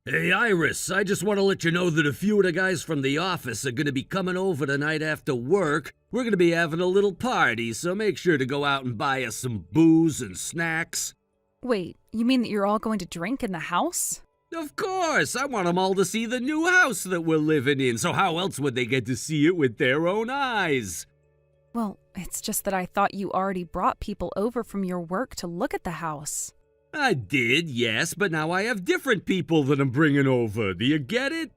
Hey Iris, I just want to let you know that a few of the guys from the office are going to be coming over tonight after work. We're going to be having a little party, so make sure to go out and buy us some booze and snacks. Wait, you mean that you're all going to drink in the house? Of course, I want them all to see the new house that we're living in, so how else would they get to see it with their own eyes? Well, it's just that I thought you already brought people over from your work to look at the house. I did, yes, but now I have different people that I'm bringing over. Do you get it?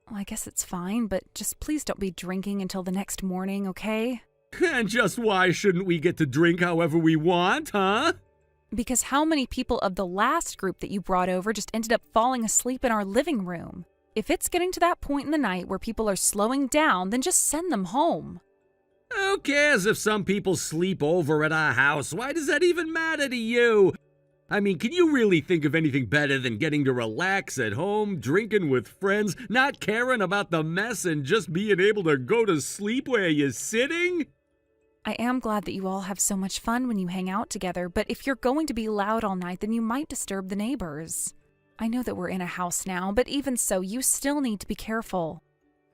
Well, I guess it's fine, but just please don't be drinking until the next morning, okay? And just why shouldn't we get to drink however we want, huh? Because how many people of the last group that you brought over just ended up falling asleep in our living room? If it's getting to that point in the night where people are slowing down, then just send them home. Who cares if some people sleep over at our house? Why does that even matter to you? I mean, can you really think of anything better than getting to relax at home, drinking with friends, not caring about the mess, and just being able to go to sleep where you're sitting? I am glad that you all have so much fun when you hang out together, but if you're going to be loud all night, then you might disturb the neighbors. I know that we're in a house now, but even so, you still need to be careful.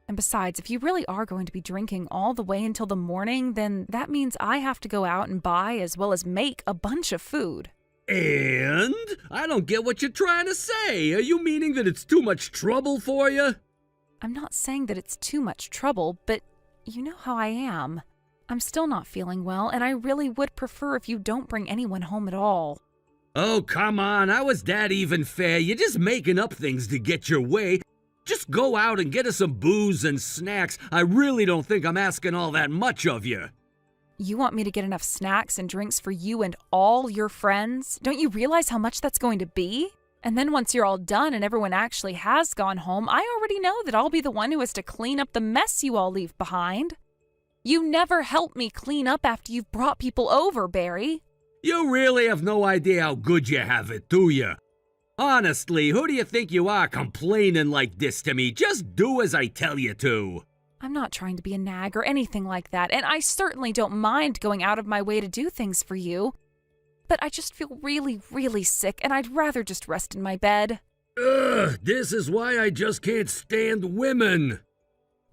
And besides, if you really are going to be drinking all the way until the morning, then that means I have to go out and buy as well as make a bunch of food. And? I don't get what you're trying to say. Are you meaning that it's too much trouble for you? I'm not saying that it's too much trouble, but you know how I am. I'm still not feeling well, and I really would prefer if you don't bring anyone home at all. Oh, come on. How is that even fair? You're just making up things to get your way. Just go out and get us some booze and snacks. I really don't think I'm asking all that much of you. You want me to get enough snacks and drinks for you and all your friends? Don't you realize how much that's going to be? And then once you're all done and everyone actually has gone home, I already know that I'll be the one who has to clean up the mess you all leave behind. You never help me clean up after you've brought people over, Barry. You really have no idea how good you have it, do you? Honestly, who do you think you are complaining like this to me? Just do as I tell you to. I'm not trying to be a nag or anything like that, and I certainly don't mind going out of my way to do things for you. But I just feel really, really sick, and I'd rather just rest in my bed. Ugh, this is why I just can't stand women.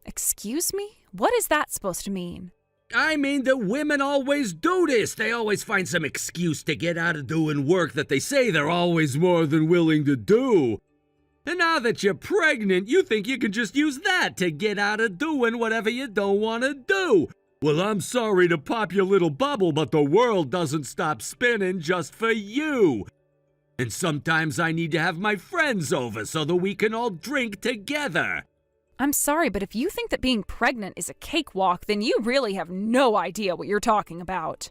Excuse me? What is that supposed to mean? I mean that women always do this. They always find some excuse to get out of doing work that they say they're always more than willing to do. And now that you're pregnant, you think you can just use that to get out of doing whatever you don't want to do. Well, I'm sorry to pop your little bubble, but the world doesn't stop spinning just for you. And sometimes I need to have my friends over so that we can all drink together. I'm sorry, but if you think that being pregnant is a cakewalk, then you really have no idea what you're talking about.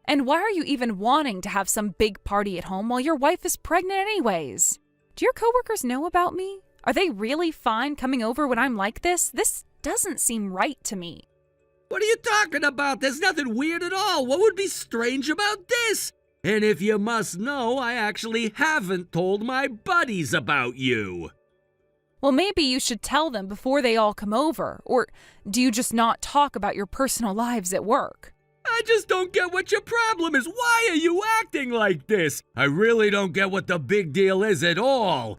And why are you even wanting to have some big party at home while your wife is pregnant anyways? Do your coworkers know about me? Are they really fine coming over when I'm like this? This doesn't seem right to me. What are you talking about? There's nothing weird at all. What would be strange about this? And if you must know, I actually haven't told my buddies about you. Well, maybe you should tell them before they all come over. Or do you just not talk about your personal lives at work? I just don't get what your problem is. Why are you acting like this? I really don't get what the big deal is at all.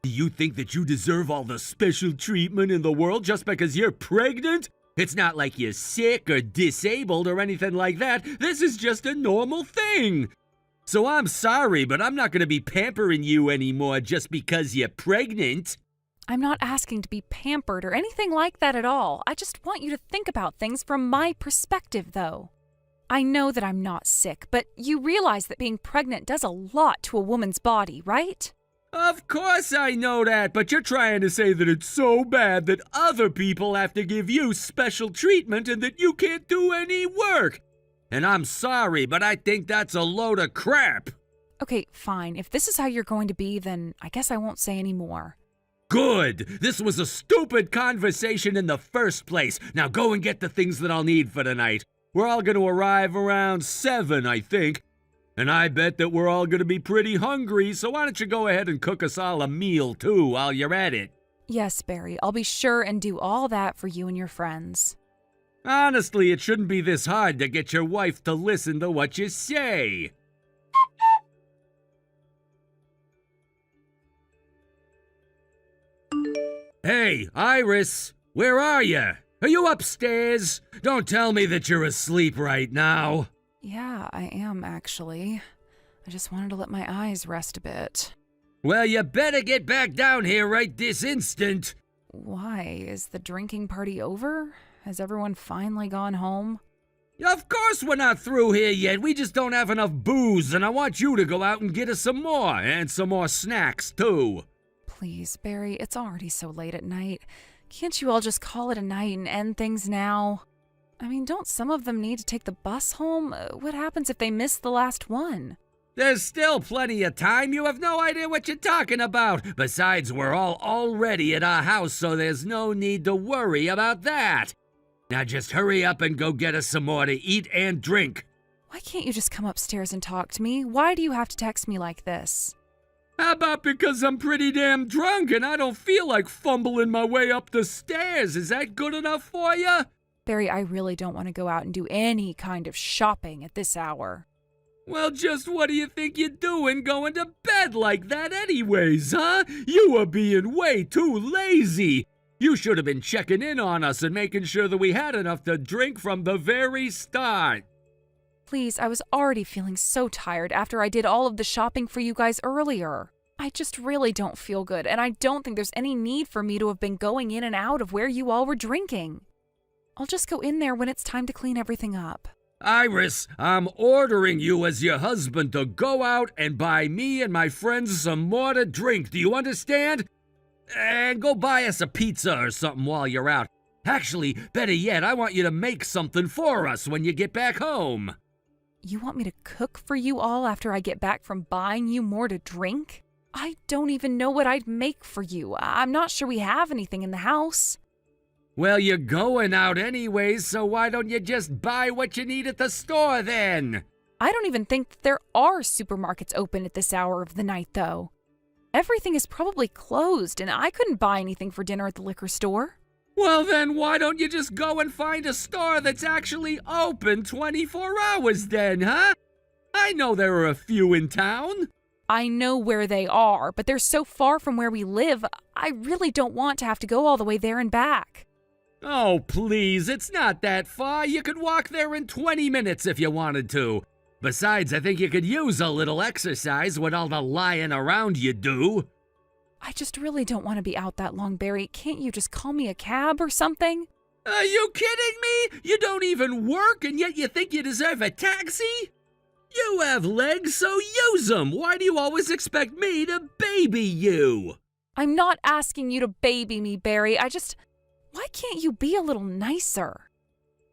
Do you think that you deserve all the special treatment in the world just because you're pregnant? It's not like you're sick or disabled or anything like that. This is just a normal thing. So I'm sorry, but I'm not going to be pampering you anymore just because you're pregnant. I'm not asking to be pampered or anything like that at all. I just want you to think about things from my perspective, though. I know that I'm not sick, but you realize that being pregnant does a lot to a woman's body, right? Of course I know that, but you're trying to say that it's so bad that other people have to give you special treatment and that you can't do any work. And I'm sorry, but I think that's a load of crap. Okay, fine. If this is how you're going to be, then I guess I won't say any more. Good! This was a stupid conversation in the first place. Now go and get the things that I'll need for tonight. We're all going to arrive around 7, I think. And I bet that we're all going to be pretty hungry, so why don't you go ahead and cook us all a meal, too, while you're at it? Yes, Barry. I'll be sure and do all that for you and your friends. Honestly, it shouldn't be this hard to get your wife to listen to what you say. Hey, Iris, where are you? Are you upstairs? Don't tell me that you're asleep right now. Yeah, I am actually. I just wanted to let my eyes rest a bit. Well, you better get back down here right this instant. Why? Is the drinking party over? Has everyone finally gone home? Of course we're not through here yet. We just don't have enough booze, and I want you to go out and get us some more, and some more snacks, too. Please, Barry, it's already so late at night. Can't you all just call it a night and end things now? I mean, don't some of them need to take the bus home? What happens if they miss the last one? There's still plenty of time. You have no idea what you're talking about. Besides, we're all already at our house, so there's no need to worry about that. Now just hurry up and go get us some more to eat and drink. Why can't you just come upstairs and talk to me? Why do you have to text me like this? How about because I'm pretty damn drunk and I don't feel like fumbling my way up the stairs? Is that good enough for you? Barry, I really don't want to go out and do any kind of shopping at this hour. Well, just what do you think you're doing going to bed like that anyways, huh? You were being way too lazy. You should have been checking in on us and making sure that we had enough to drink from the very start. Please, I was already feeling so tired after I did all of the shopping for you guys earlier. I just really don't feel good, and I don't think there's any need for me to have been going in and out of where you all were drinking. I'll just go in there when it's time to clean everything up. Iris, I'm ordering you as your husband to go out and buy me and my friends some more to drink. Do you understand? And go buy us a pizza or something while you're out. Actually, better yet, I want you to make something for us when you get back home. You want me to cook for you all after I get back from buying you more to drink? I don't even know what I'd make for you. I'm not sure we have anything in the house. Well, you're going out anyways, so why don't you just buy what you need at the store then? I don't even think that there are supermarkets open at this hour of the night, though. Everything is probably closed, and I couldn't buy anything for dinner at the liquor store. Well, then why don't you just go and find a store that's actually open 24 hours then, huh? I know there are a few in town. I know where they are, but they're so far from where we live, I really don't want to have to go all the way there and back. Oh, please, it's not that far. You could walk there in 20 minutes if you wanted to. Besides, I think you could use a little exercise with all the lying around you do. I just really don't want to be out that long, Barry. Can't you just call me a cab or something? Are you kidding me? You don't even work and yet you think you deserve a taxi? You have legs, so use them. Why do you always expect me to baby you? I'm not asking you to baby me, Barry. Why can't you be a little nicer?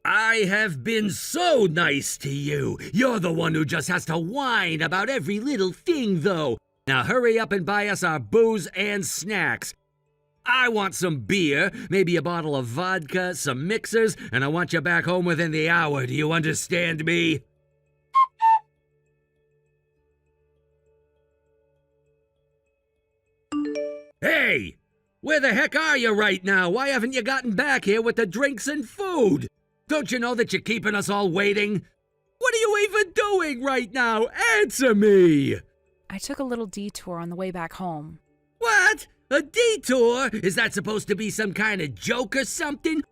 I have been so nice to you. You're the one who just has to whine about every little thing, though. Now hurry up and buy us our booze and snacks. I want some beer, maybe a bottle of vodka, some mixers, and I want you back home within the hour. Do you understand me? Hey! Where the heck are you right now? Why haven't you gotten back here with the drinks and food? Don't you know that you're keeping us all waiting? What are you even doing right now? Answer me! I took a little detour on the way back home. What? A detour? Is that supposed to be some kind of joke or something?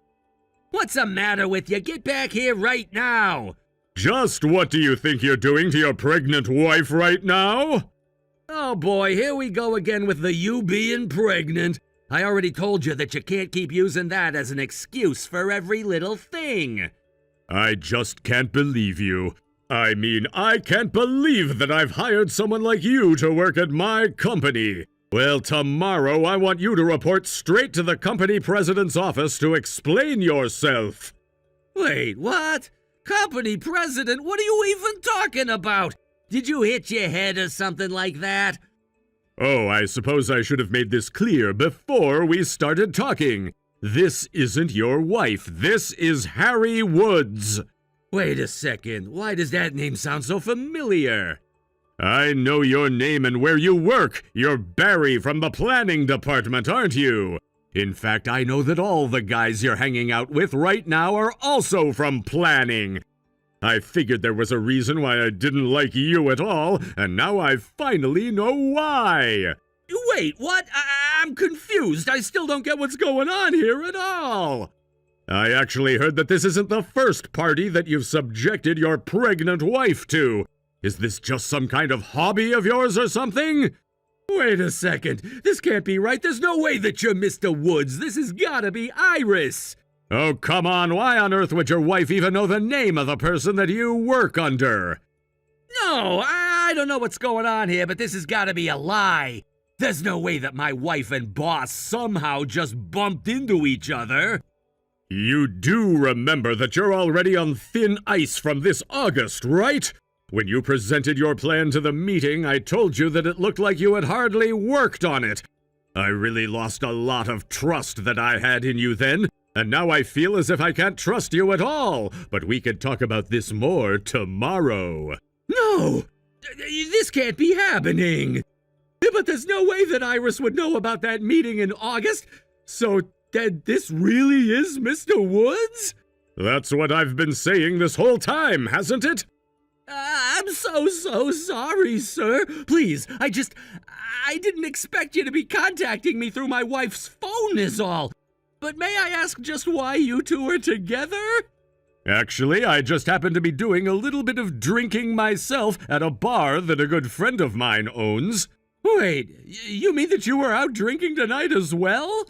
What's the matter with you? Get back here right now! Just what do you think you're doing to your pregnant wife right now? Oh boy, here we go again with the you being pregnant. I already told you that you can't keep using that as an excuse for every little thing. I just can't believe you. I mean, I can't believe that I've hired someone like you to work at my company. Well, tomorrow I want you to report straight to the company president's office to explain yourself. Wait, what? Company president? What are you even talking about? Did you hit your head or something like that? Oh, I suppose I should have made this clear before we started talking. This isn't your wife. This is Harry Woods. Wait a second. Why does that name sound so familiar? I know your name and where you work. You're Barry from the planning department, aren't you? In fact, I know that all the guys you're hanging out with right now are also from planning. I figured there was a reason why I didn't like you at all, and now I finally know why. Wait, what? I'm confused. I still don't get what's going on here at all. I actually heard that this isn't the first party that you've subjected your pregnant wife to. Is this just some kind of hobby of yours or something? Wait a second. This can't be right. There's no way that you're Mr. Woods. This has gotta be Iris. Oh, come on. Why on earth would your wife even know the name of the person that you work under? No, I don't know what's going on here, but this has gotta be a lie. There's no way that my wife and boss somehow just bumped into each other. You do remember that you're already on thin ice from this August, right? When you presented your plan to the meeting, I told you that it looked like you had hardly worked on it. I really lost a lot of trust that I had in you then, and now I feel as if I can't trust you at all. But we could talk about this more tomorrow. No! This can't be happening! But there's no way that Iris would know about that meeting in August. So, this really is Mr. Woods? That's what I've been saying this whole time, hasn't it? I'm so sorry, sir. Please, I didn't expect you to be contacting me through my wife's phone is all. But may I ask just why you two are together? Actually, I just happened to be doing a little bit of drinking myself at a bar that a good friend of mine owns. Wait, you mean that you were out drinking tonight as well?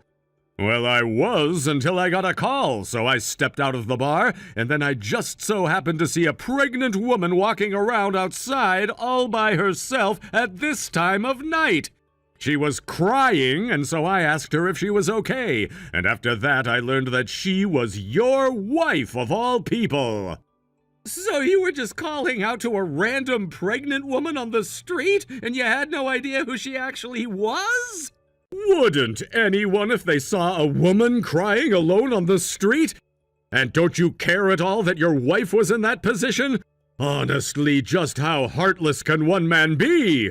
Well, I was until I got a call, so I stepped out of the bar, and then I just so happened to see a pregnant woman walking around outside all by herself at this time of night. She was crying, and so I asked her if she was okay, and after that I learned that she was your wife of all people. So you were just calling out to a random pregnant woman on the street, and you had no idea who she actually was? Wouldn't anyone if they saw a woman crying alone on the street? And don't you care at all that your wife was in that position? Honestly, just how heartless can one man be?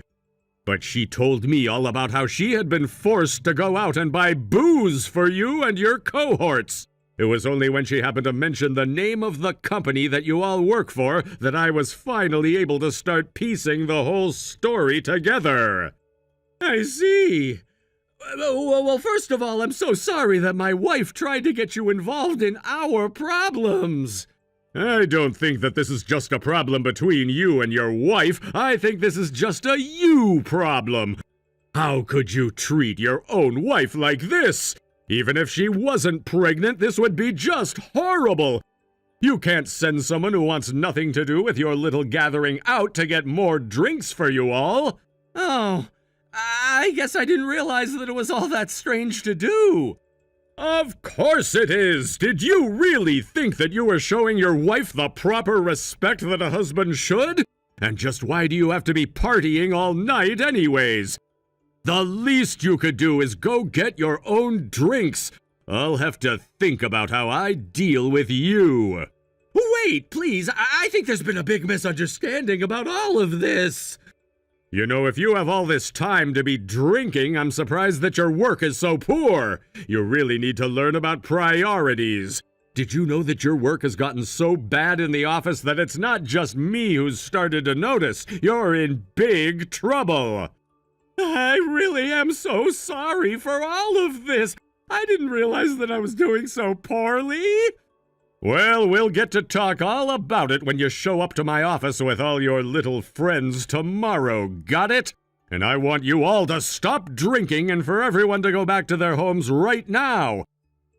But she told me all about how she had been forced to go out and buy booze for you and your cohorts. It was only when she happened to mention the name of the company that you all work for that I was finally able to start piecing the whole story together. I see. Well, first of all, I'm so sorry that my wife tried to get you involved in our problems. I don't think that this is just a problem between you and your wife. I think this is just a you problem. How could you treat your own wife like this? Even if she wasn't pregnant, this would be just horrible. You can't send someone who wants nothing to do with your little gathering out to get more drinks for you all. Oh, I guess I didn't realize that it was all that strange to do. Of course it is! Did you really think that you were showing your wife the proper respect that a husband should? And just why do you have to be partying all night anyways? The least you could do is go get your own drinks. I'll have to think about how I deal with you. Wait, please, I think there's been a big misunderstanding about all of this. You know, if you have all this time to be drinking, I'm surprised that your work is so poor. You really need to learn about priorities. Did you know that your work has gotten so bad in the office that it's not just me who's started to notice? You're in big trouble. I really am so sorry for all of this. I didn't realize that I was doing so poorly. Well, we'll get to talk all about it when you show up to my office with all your little friends tomorrow, got it? And I want you all to stop drinking and for everyone to go back to their homes right now.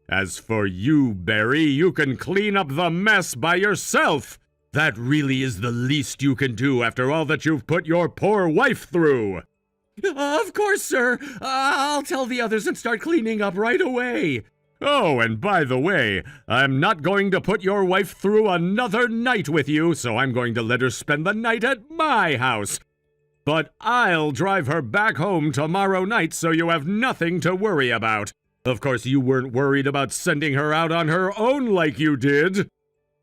As for you, Barry, you can clean up the mess by yourself. That really is the least you can do after all that you've put your poor wife through. Of course, sir. I'll tell the others and start cleaning up right away. Oh, and by the way, I'm not going to put your wife through another night with you, so I'm going to let her spend the night at my house. But I'll drive her back home tomorrow night so you have nothing to worry about. Of course, you weren't worried about sending her out on her own like you did.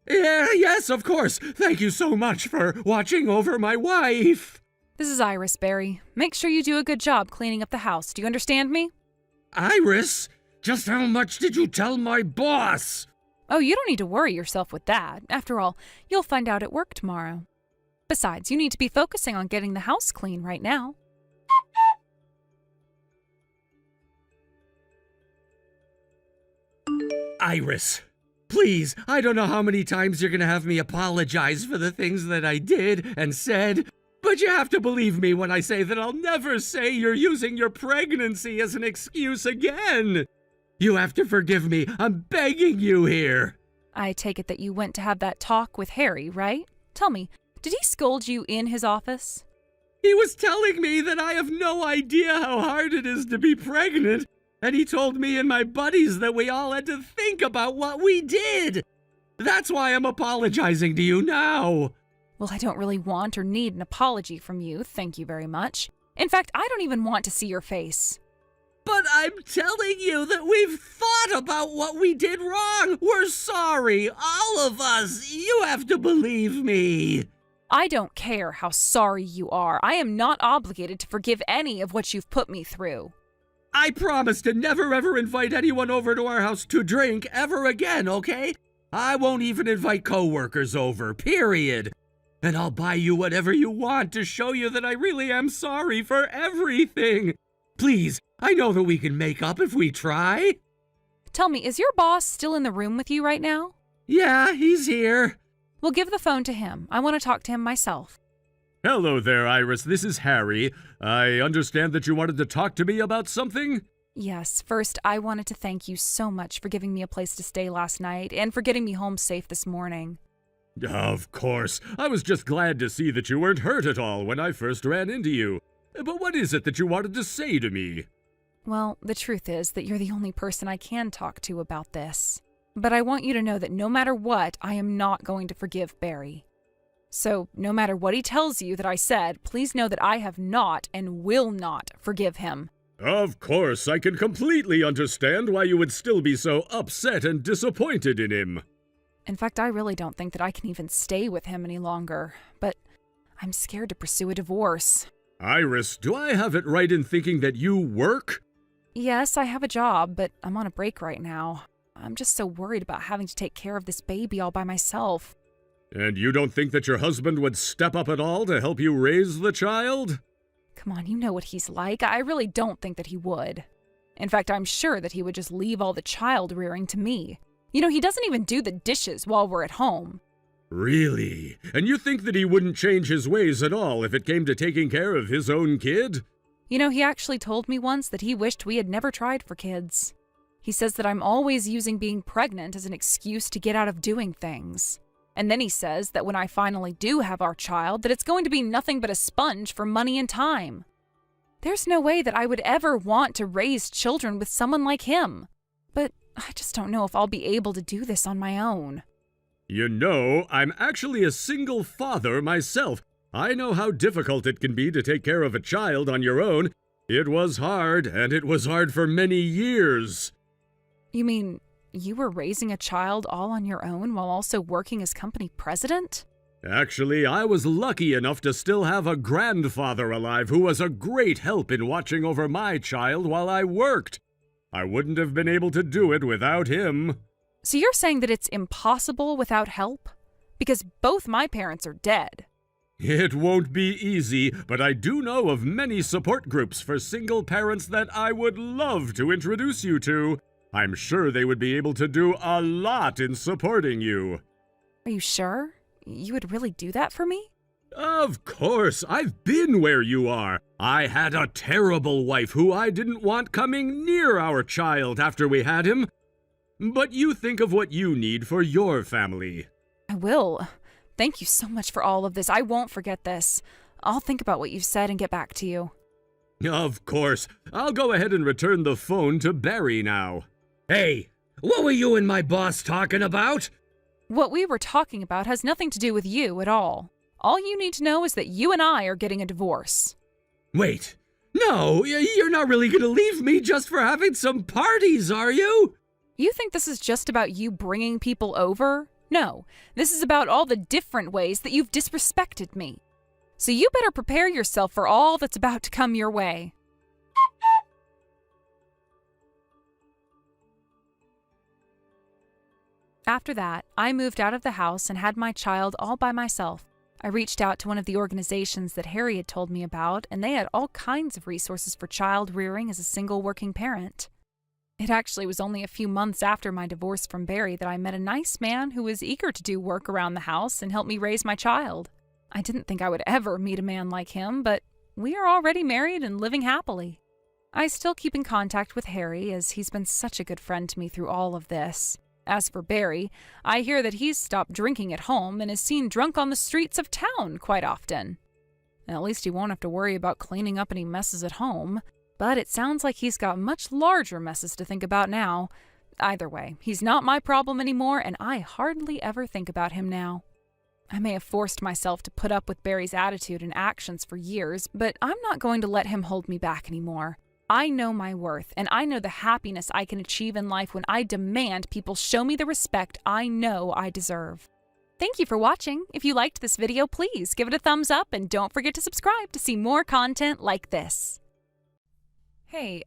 Yes, of course. Thank you so much for watching over my wife. This is Iris, Barry. Make sure you do a good job cleaning up the house. Do you understand me? Iris? Just how much did you tell my boss? Oh, you don't need to worry yourself with that. After all, you'll find out at work tomorrow. Besides, you need to be focusing on getting the house clean right now. Iris, please, I don't know how many times you're gonna have me apologize for the things that I did and said, but you have to believe me when I say that I'll never say you're using your pregnancy as an excuse again. You have to forgive me. I'm begging you here. I take it that you went to have that talk with Harry, right? Tell me, did he scold you in his office? He was telling me that I have no idea how hard it is to be pregnant, and he told me and my buddies that we all had to think about what we did. That's why I'm apologizing to you now. Well, I don't really want or need an apology from you, thank you very much. In fact, I don't even want to see your face. But I'm telling you that we've thought about what we did wrong. We're sorry, all of us. You have to believe me. I don't care how sorry you are. I am not obligated to forgive any of what you've put me through. I promise to never ever invite anyone over to our house to drink ever again, okay? I won't even invite coworkers over, period. And I'll buy you whatever you want to show you that I really am sorry for everything. Please, I know that we can make up if we try. Tell me, is your boss still in the room with you right now? Yeah, he's here. Well, give the phone to him. I want to talk to him myself. Hello there, Iris. This is Harry. I understand that you wanted to talk to me about something? Yes, first, I wanted to thank you so much for giving me a place to stay last night and for getting me home safe this morning. Of course. I was just glad to see that you weren't hurt at all when I first ran into you. But what is it that you wanted to say to me? Well, the truth is that you're the only person I can talk to about this. But I want you to know that no matter what, I am not going to forgive Barry. So, no matter what he tells you that I said, please know that I have not and will not forgive him. Of course, I can completely understand why you would still be so upset and disappointed in him. In fact, I really don't think that I can even stay with him any longer. But I'm scared to pursue a divorce. Iris, do I have it right in thinking that you work? Yes, I have a job, but I'm on a break right now. I'm just so worried about having to take care of this baby all by myself. And you don't think that your husband would step up at all to help you raise the child? Come on, you know what he's like. I really don't think that he would. In fact, I'm sure that he would just leave all the child rearing to me. You know, he doesn't even do the dishes while we're at home. Really? And you think that he wouldn't change his ways at all if it came to taking care of his own kid? You know, he actually told me once that he wished we had never tried for kids. He says that I'm always using being pregnant as an excuse to get out of doing things. And then he says that when I finally do have our child, that it's going to be nothing but a sponge for money and time. There's no way that I would ever want to raise children with someone like him. But I just don't know if I'll be able to do this on my own. You know, I'm actually a single father myself. I know how difficult it can be to take care of a child on your own. It was hard, and it was hard for many years. You mean you were raising a child all on your own while also working as company president? Actually, I was lucky enough to still have a grandfather alive who was a great help in watching over my child while I worked. I wouldn't have been able to do it without him. So you're saying that it's impossible without help? Because both my parents are dead. It won't be easy, but I do know of many support groups for single parents that I would love to introduce you to. I'm sure they would be able to do a lot in supporting you. Are you sure? You would really do that for me? Of course, I've been where you are. I had a terrible wife who I didn't want coming near our child after we had him. But you think of what you need for your family. I will. Thank you so much for all of this. I won't forget this. I'll think about what you've said and get back to you. Of course. I'll go ahead and return the phone to Barry now. Hey, what were you and my boss talking about? What we were talking about has nothing to do with you at all. All you need to know is that you and I are getting a divorce. Wait, no, you're not really gonna leave me just for having some parties, are you? You think this is just about you bringing people over? No, this is about all the different ways that you've disrespected me. So you better prepare yourself for all that's about to come your way. After that, I moved out of the house and had my child all by myself. I reached out to one of the organizations that Harry had told me about, and they had all kinds of resources for child rearing as a single working parent. It actually was only a few months after my divorce from Barry that I met a nice man who was eager to do work around the house and help me raise my child. I didn't think I would ever meet a man like him, but we are already married and living happily. I still keep in contact with Harry, as he's been such a good friend to me through all of this. As for Barry, I hear that he's stopped drinking at home and is seen drunk on the streets of town quite often. At least he won't have to worry about cleaning up any messes at home, but it sounds like he's got much larger messes to think about now. Either way, he's not my problem anymore, and I hardly ever think about him now. I may have forced myself to put up with Barry's attitude and actions for years, but I'm not going to let him hold me back anymore. I know my worth, and I know the happiness I can achieve in life when I demand people show me the respect I know I deserve. Thank you for watching. If you liked this video, please give it a thumbs up and don't forget to subscribe to see more content like this. Hey,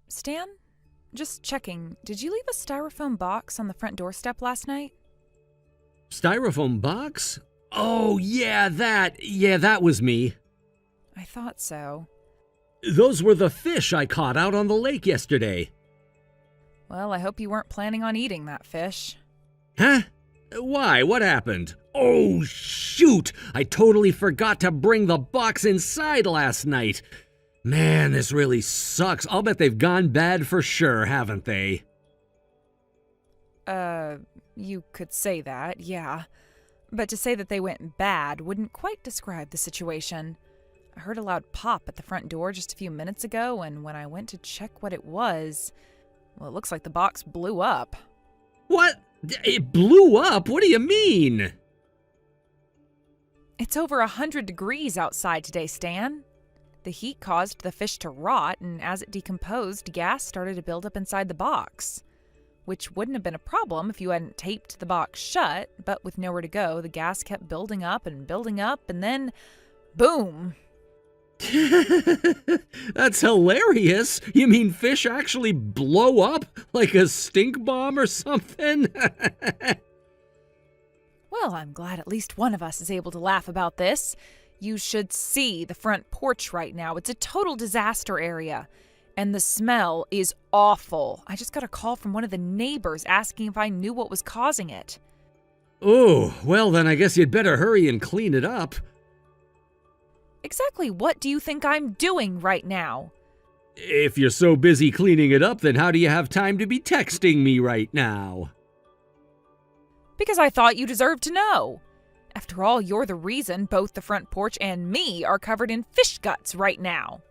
Stan? Just checking. Did you leave a styrofoam box on the front doorstep last night? Styrofoam box? Oh, yeah, that was me. I thought so. Those were the fish I caught out on the lake yesterday. Well, I hope you weren't planning on eating that fish. Huh? Why? What happened? Oh, shoot! I totally forgot to bring the box inside last night. Man, this really sucks. I'll bet they've gone bad for sure, haven't they? You could say that, yeah. But to say that they went bad wouldn't quite describe the situation. I heard a loud pop at the front door just a few minutes ago, and when I went to check what it was, well, it looks like the box blew up. What? It blew up? What do you mean? It's over 100 degrees outside today, Stan. The heat caused the fish to rot, and as it decomposed, gas started to build up inside the box. Which wouldn't have been a problem if you hadn't taped the box shut, but with nowhere to go, the gas kept building up, and then, boom! That's hilarious. You mean fish actually blow up like a stink bomb or something? Well, I'm glad at least one of us is able to laugh about this. You should see the front porch right now. It's a total disaster area. And the smell is awful. I just got a call from one of the neighbors asking if I knew what was causing it. Oh, well then I guess you'd better hurry and clean it up. Exactly what do you think I'm doing right now? If you're so busy cleaning it up, then how do you have time to be texting me right now? Because I thought you deserved to know. After all, you're the reason both the front porch and me are covered in fish guts right now.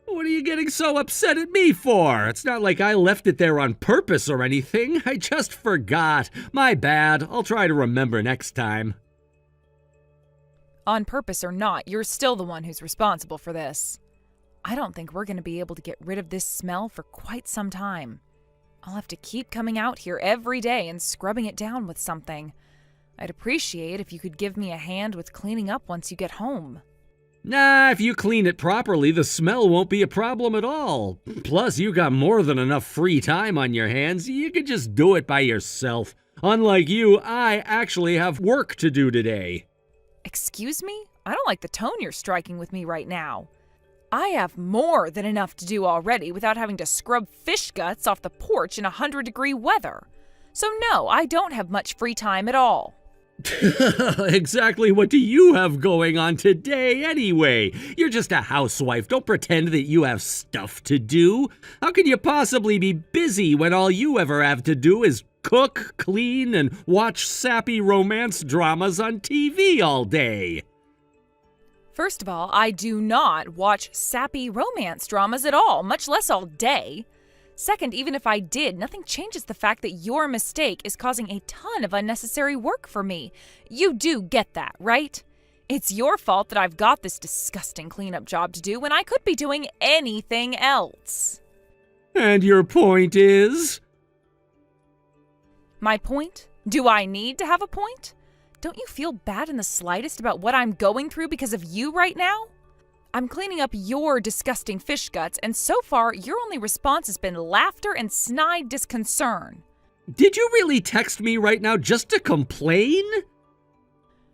What are you getting so upset at me for? It's not like I left it there on purpose or anything. I just forgot. My bad. I'll try to remember next time. On purpose or not, you're still the one who's responsible for this. I don't think we're going to be able to get rid of this smell for quite some time. I'll have to keep coming out here every day and scrubbing it down with something. I'd appreciate if you could give me a hand with cleaning up once you get home. Nah, if you clean it properly, the smell won't be a problem at all. Plus, you got more than enough free time on your hands. You could just do it by yourself. Unlike you, I actually have work to do today. Excuse me? I don't like the tone you're striking with me right now. I have more than enough to do already without having to scrub fish guts off the porch in 100-degree weather. So no, I don't have much free time at all. Exactly what do you have going on today anyway? You're just a housewife. Don't pretend that you have stuff to do. How can you possibly be busy when all you ever have to do is cook, clean, and watch sappy romance dramas on TV all day? First of all, I do not watch sappy romance dramas at all, much less all day. Second, even if I did, nothing changes the fact that your mistake is causing a ton of unnecessary work for me. You do get that, right? It's your fault that I've got this disgusting cleanup job to do when I could be doing anything else. And your point is? My point? Do I need to have a point? Don't you feel bad in the slightest about what I'm going through because of you right now? I'm cleaning up your disgusting fish guts, and so far, your only response has been laughter and snide disconcern. Did you really text me right now just to complain?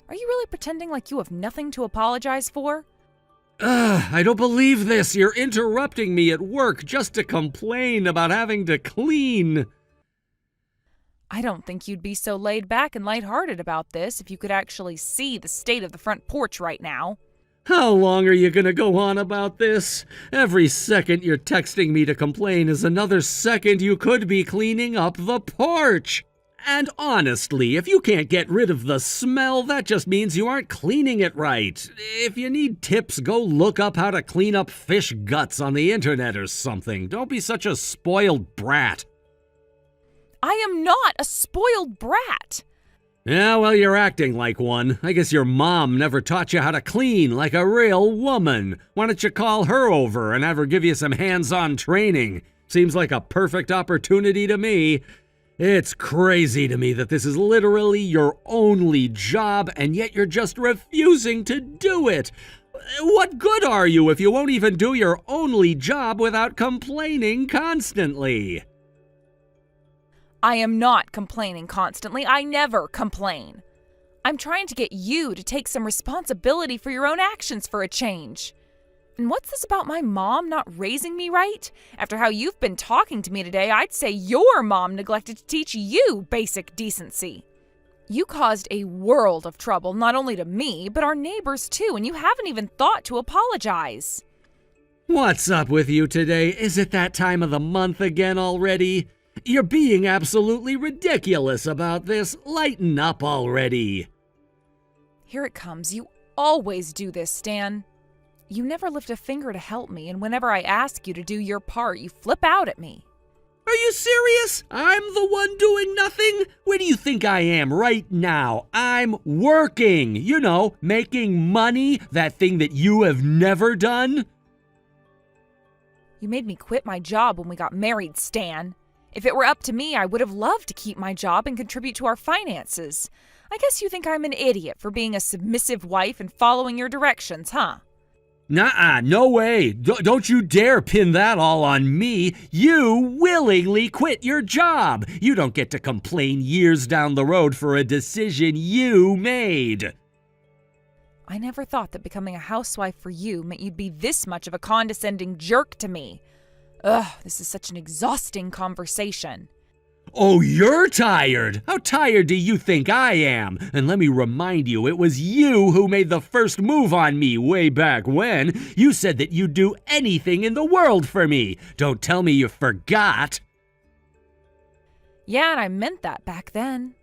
Are you really pretending like you have nothing to apologize for? I don't believe this. You're interrupting me at work just to complain about having to clean. I don't think you'd be so laid back and lighthearted about this if you could actually see the state of the front porch right now. How long are you going to go on about this? Every second you're texting me to complain is another second you could be cleaning up the porch. And honestly, if you can't get rid of the smell, that just means you aren't cleaning it right. If you need tips, go look up how to clean up fish guts on the internet or something. Don't be such a spoiled brat. I am not a spoiled brat. Yeah, well, you're acting like one. I guess your mom never taught you how to clean like a real woman. Why don't you call her over and have her give you some hands-on training? Seems like a perfect opportunity to me. It's crazy to me that this is literally your only job, and yet you're just refusing to do it. What good are you if you won't even do your only job without complaining constantly? I am not complaining constantly. I never complain. I'm trying to get you to take some responsibility for your own actions for a change. And what's this about my mom not raising me right? After how you've been talking to me today, I'd say your mom neglected to teach you basic decency. You caused a world of trouble, not only to me, but our neighbors too, and you haven't even thought to apologize. What's up with you today? Is it that time of the month again already? You're being absolutely ridiculous about this. Lighten up already. Here it comes. You always do this, Stan. You never lift a finger to help me, and whenever I ask you to do your part, you flip out at me. Are you serious? I'm the one doing nothing? Where do you think I am right now? I'm working. You know, making money, that thing that you have never done. You made me quit my job when we got married, Stan. If it were up to me, I would have loved to keep my job and contribute to our finances. I guess you think I'm an idiot for being a submissive wife and following your directions, huh? Nuh-uh, no way. Don't you dare pin that all on me. You willingly quit your job. You don't get to complain years down the road for a decision you made. I never thought that becoming a housewife for you meant you'd be this much of a condescending jerk to me. Ugh, this is such an exhausting conversation. Oh, you're tired? How tired do you think I am? And let me remind you, it was you who made the first move on me way back when. You said that you'd do anything in the world for me. Don't tell me you forgot. Yeah, and I meant that back then.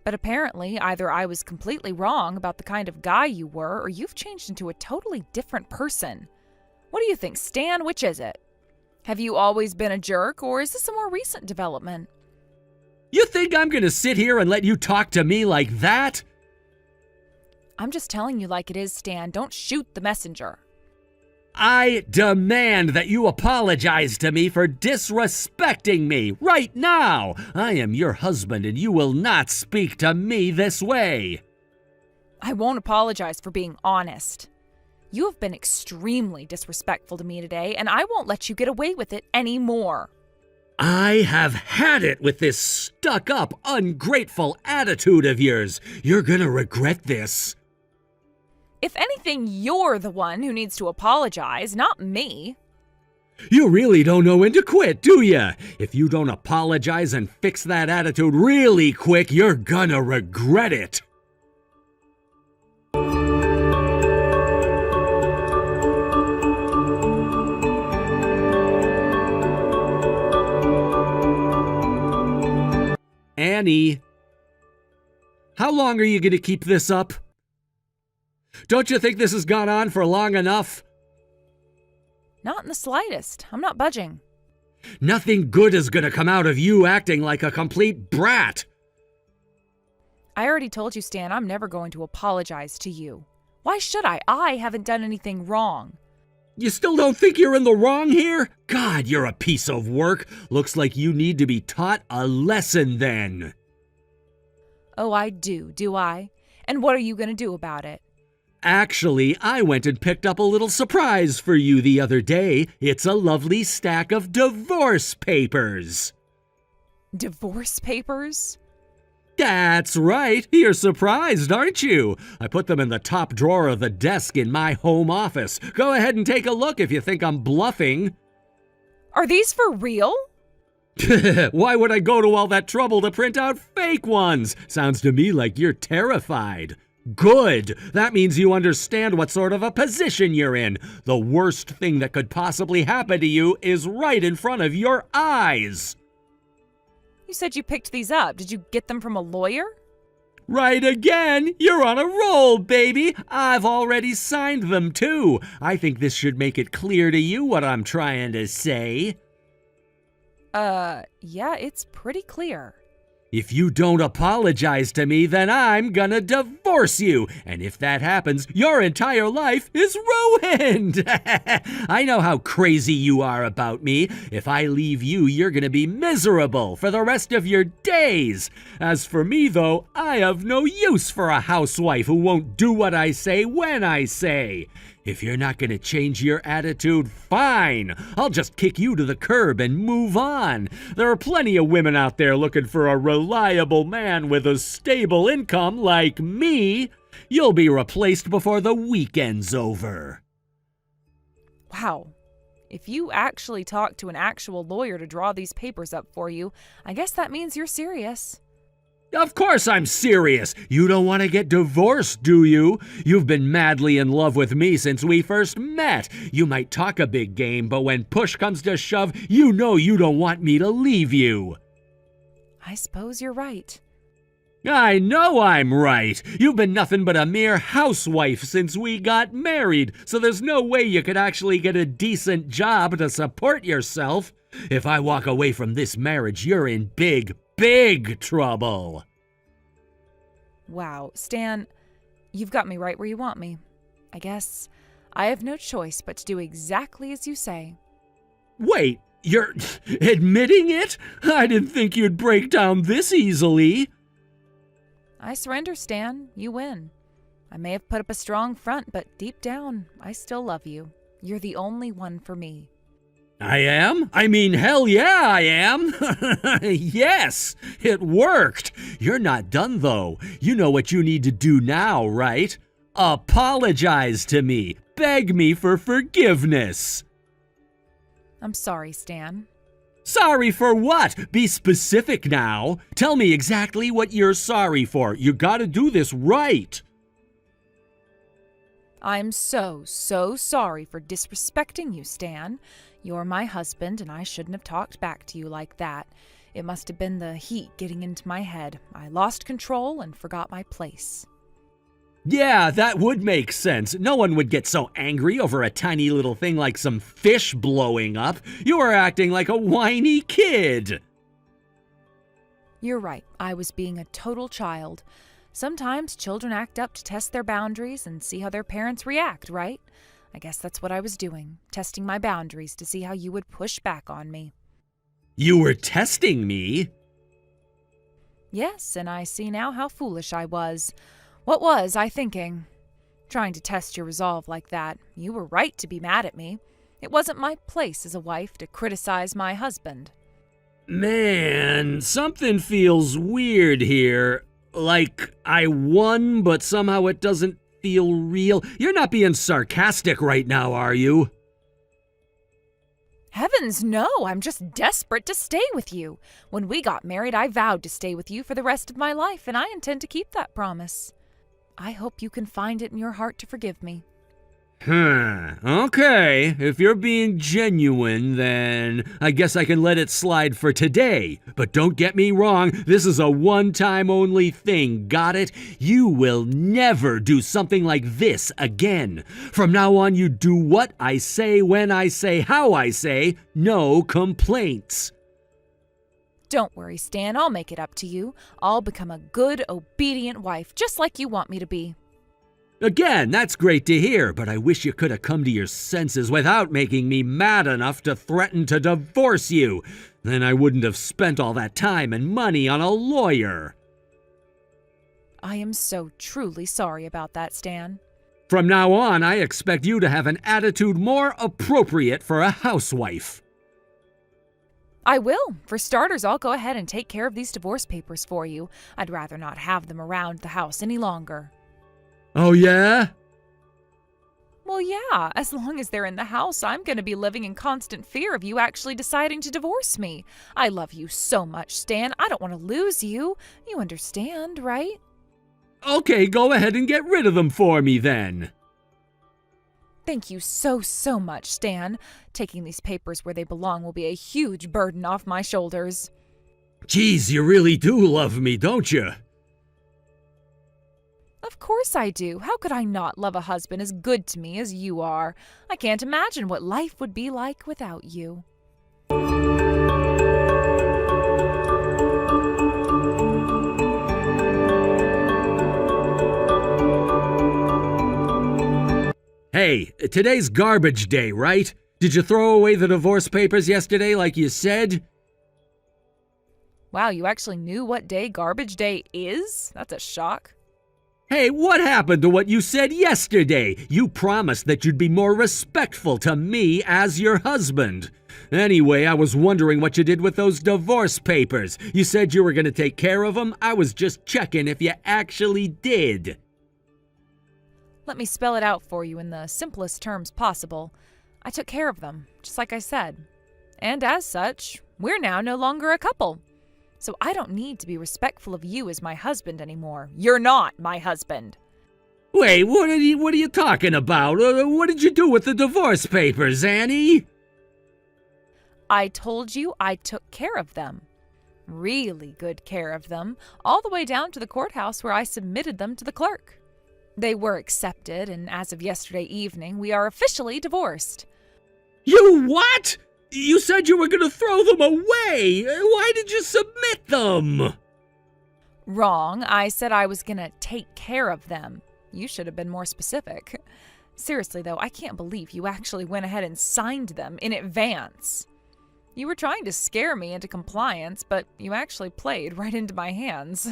But apparently, either I was completely wrong about the kind of guy you were, or you've changed into a totally different person. What do you think, Stan? Which is it? Have you always been a jerk, or is this a more recent development? You think I'm gonna sit here and let you talk to me like that? I'm just telling you like it is, Stan. Don't shoot the messenger. I demand that you apologize to me for disrespecting me right now. I am your husband and you will not speak to me this way. I won't apologize for being honest. You have been extremely disrespectful to me today, and I won't let you get away with it anymore. I have had it with this stuck-up, ungrateful attitude of yours. You're gonna regret this. If anything, you're the one who needs to apologize, not me. You really don't know when to quit, do ya? If you don't apologize and fix that attitude really quick, you're gonna regret it. Annie, how long are you going to keep this up? Don't you think this has gone on for long enough? Not in the slightest. I'm not budging. Nothing good is going to come out of you acting like a complete brat. I already told you, Stan, I'm never going to apologize to you. Why should I? I haven't done anything wrong. You still don't think you're in the wrong here? God, you're a piece of work. Looks like you need to be taught a lesson then. Oh, I do I? And what are you going to do about it? Actually, I went and picked up a little surprise for you the other day. It's a lovely stack of divorce papers. Divorce papers? That's right. You're surprised, aren't you? I put them in the top drawer of the desk in my home office. Go ahead and take a look if you think I'm bluffing. Are these for real? Why would I go to all that trouble to print out fake ones? Sounds to me like you're terrified. Good. That means you understand what sort of a position you're in. The worst thing that could possibly happen to you is right in front of your eyes. You said you picked these up. Did you get them from a lawyer? Right again! You're on a roll, baby! I've already signed them, too. I think this should make it clear to you what I'm trying to say. Yeah, it's pretty clear. If you don't apologize to me, then I'm gonna divorce you. And if that happens, your entire life is ruined. I know how crazy you are about me. If I leave you, you're gonna be miserable for the rest of your days. As for me, though, I have no use for a housewife who won't do what I say when I say. If you're not gonna change your attitude, fine. I'll just kick you to the curb and move on. There are plenty of women out there looking for a reliable man with a stable income like me. You'll be replaced before the weekend's over. Wow. If you actually talked to an actual lawyer to draw these papers up for you, I guess that means you're serious. Of course I'm serious. You don't want to get divorced, do you? You've been madly in love with me since we first met. You might talk a big game, but when push comes to shove, you know you don't want me to leave you. I suppose you're right. I know I'm right. You've been nothing but a mere housewife since we got married, so there's no way you could actually get a decent job to support yourself. If I walk away from this marriage, you're in big trouble. Wow, Stan, you've got me right where you want me. I guess I have no choice but to do exactly as you say. Wait, you're admitting it? I didn't think you'd break down this easily. I surrender, Stan. You win. I may have put up a strong front, but deep down, I still love you. You're the only one for me. I am? I mean, hell yeah, I am. Yes, it worked. You're not done, though. You know what you need to do now, right? Apologize to me. Beg me for forgiveness. I'm sorry, Stan. Sorry for what? Be specific now. Tell me exactly what you're sorry for. You gotta do this right. I'm so sorry for disrespecting you, Stan. You're my husband, and I shouldn't have talked back to you like that. It must have been the heat getting into my head. I lost control and forgot my place. Yeah, that would make sense. No one would get so angry over a tiny little thing like some fish blowing up. You were acting like a whiny kid. You're right. I was being a total child. Sometimes children act up to test their boundaries and see how their parents react, right? I guess that's what I was doing, testing my boundaries to see how you would push back on me. You were testing me? Yes, and I see now how foolish I was. What was I thinking? Trying to test your resolve like that. You were right to be mad at me. It wasn't my place as a wife to criticize my husband. Man, something feels weird here. Like I won, but somehow it doesn't feel real. You're not being sarcastic right now, are you? Heavens, no! I'm just desperate to stay with you. When we got married, I vowed to stay with you for the rest of my life, and I intend to keep that promise. I hope you can find it in your heart to forgive me. Okay. If you're being genuine, then I guess I can let it slide for today. But don't get me wrong, this is a one-time only thing, got it? You will never do something like this again. From now on, you do what I say, when I say, how I say, no complaints. Don't worry, Stan, I'll make it up to you. I'll become a good, obedient wife, just like you want me to be. Again, that's great to hear, but I wish you could have come to your senses without making me mad enough to threaten to divorce you. Then I wouldn't have spent all that time and money on a lawyer. I am so truly sorry about that, Stan. From now on, I expect you to have an attitude more appropriate for a housewife. I will. For starters, I'll go ahead and take care of these divorce papers for you. I'd rather not have them around the house any longer. Oh, yeah? Well, yeah, as long as they're in the house, I'm going to be living in constant fear of you actually deciding to divorce me. I love you so much, Stan. I don't want to lose you. You understand, right? Okay, go ahead and get rid of them for me then. Thank you so much, Stan. Taking these papers where they belong will be a huge burden off my shoulders. Geez, you really do love me, don't you? Of course I do. How could I not love a husband as good to me as you are? I can't imagine what life would be like without you. Hey, today's garbage day, right? Did you throw away the divorce papers yesterday like you said? Wow, you actually knew what day garbage day is? That's a shock. Hey, what happened to what you said yesterday? You promised that you'd be more respectful to me as your husband. Anyway, I was wondering what you did with those divorce papers. You said you were going to take care of them. I was just checking if you actually did. Let me spell it out for you in the simplest terms possible. I took care of them, just like I said. And as such, we're now no longer a couple. So I don't need to be respectful of you as my husband anymore. You're not my husband. Wait, what are you talking about? What did you do with the divorce papers, Annie? I told you I took care of them. Really good care of them, all the way down to the courthouse where I submitted them to the clerk. They were accepted, and as of yesterday evening, we are officially divorced. You what? You said you were going to throw them away. Why did you submit them? Wrong. I said I was going to take care of them. You should have been more specific. Seriously, though, I can't believe you actually went ahead and signed them in advance. You were trying to scare me into compliance, but you actually played right into my hands.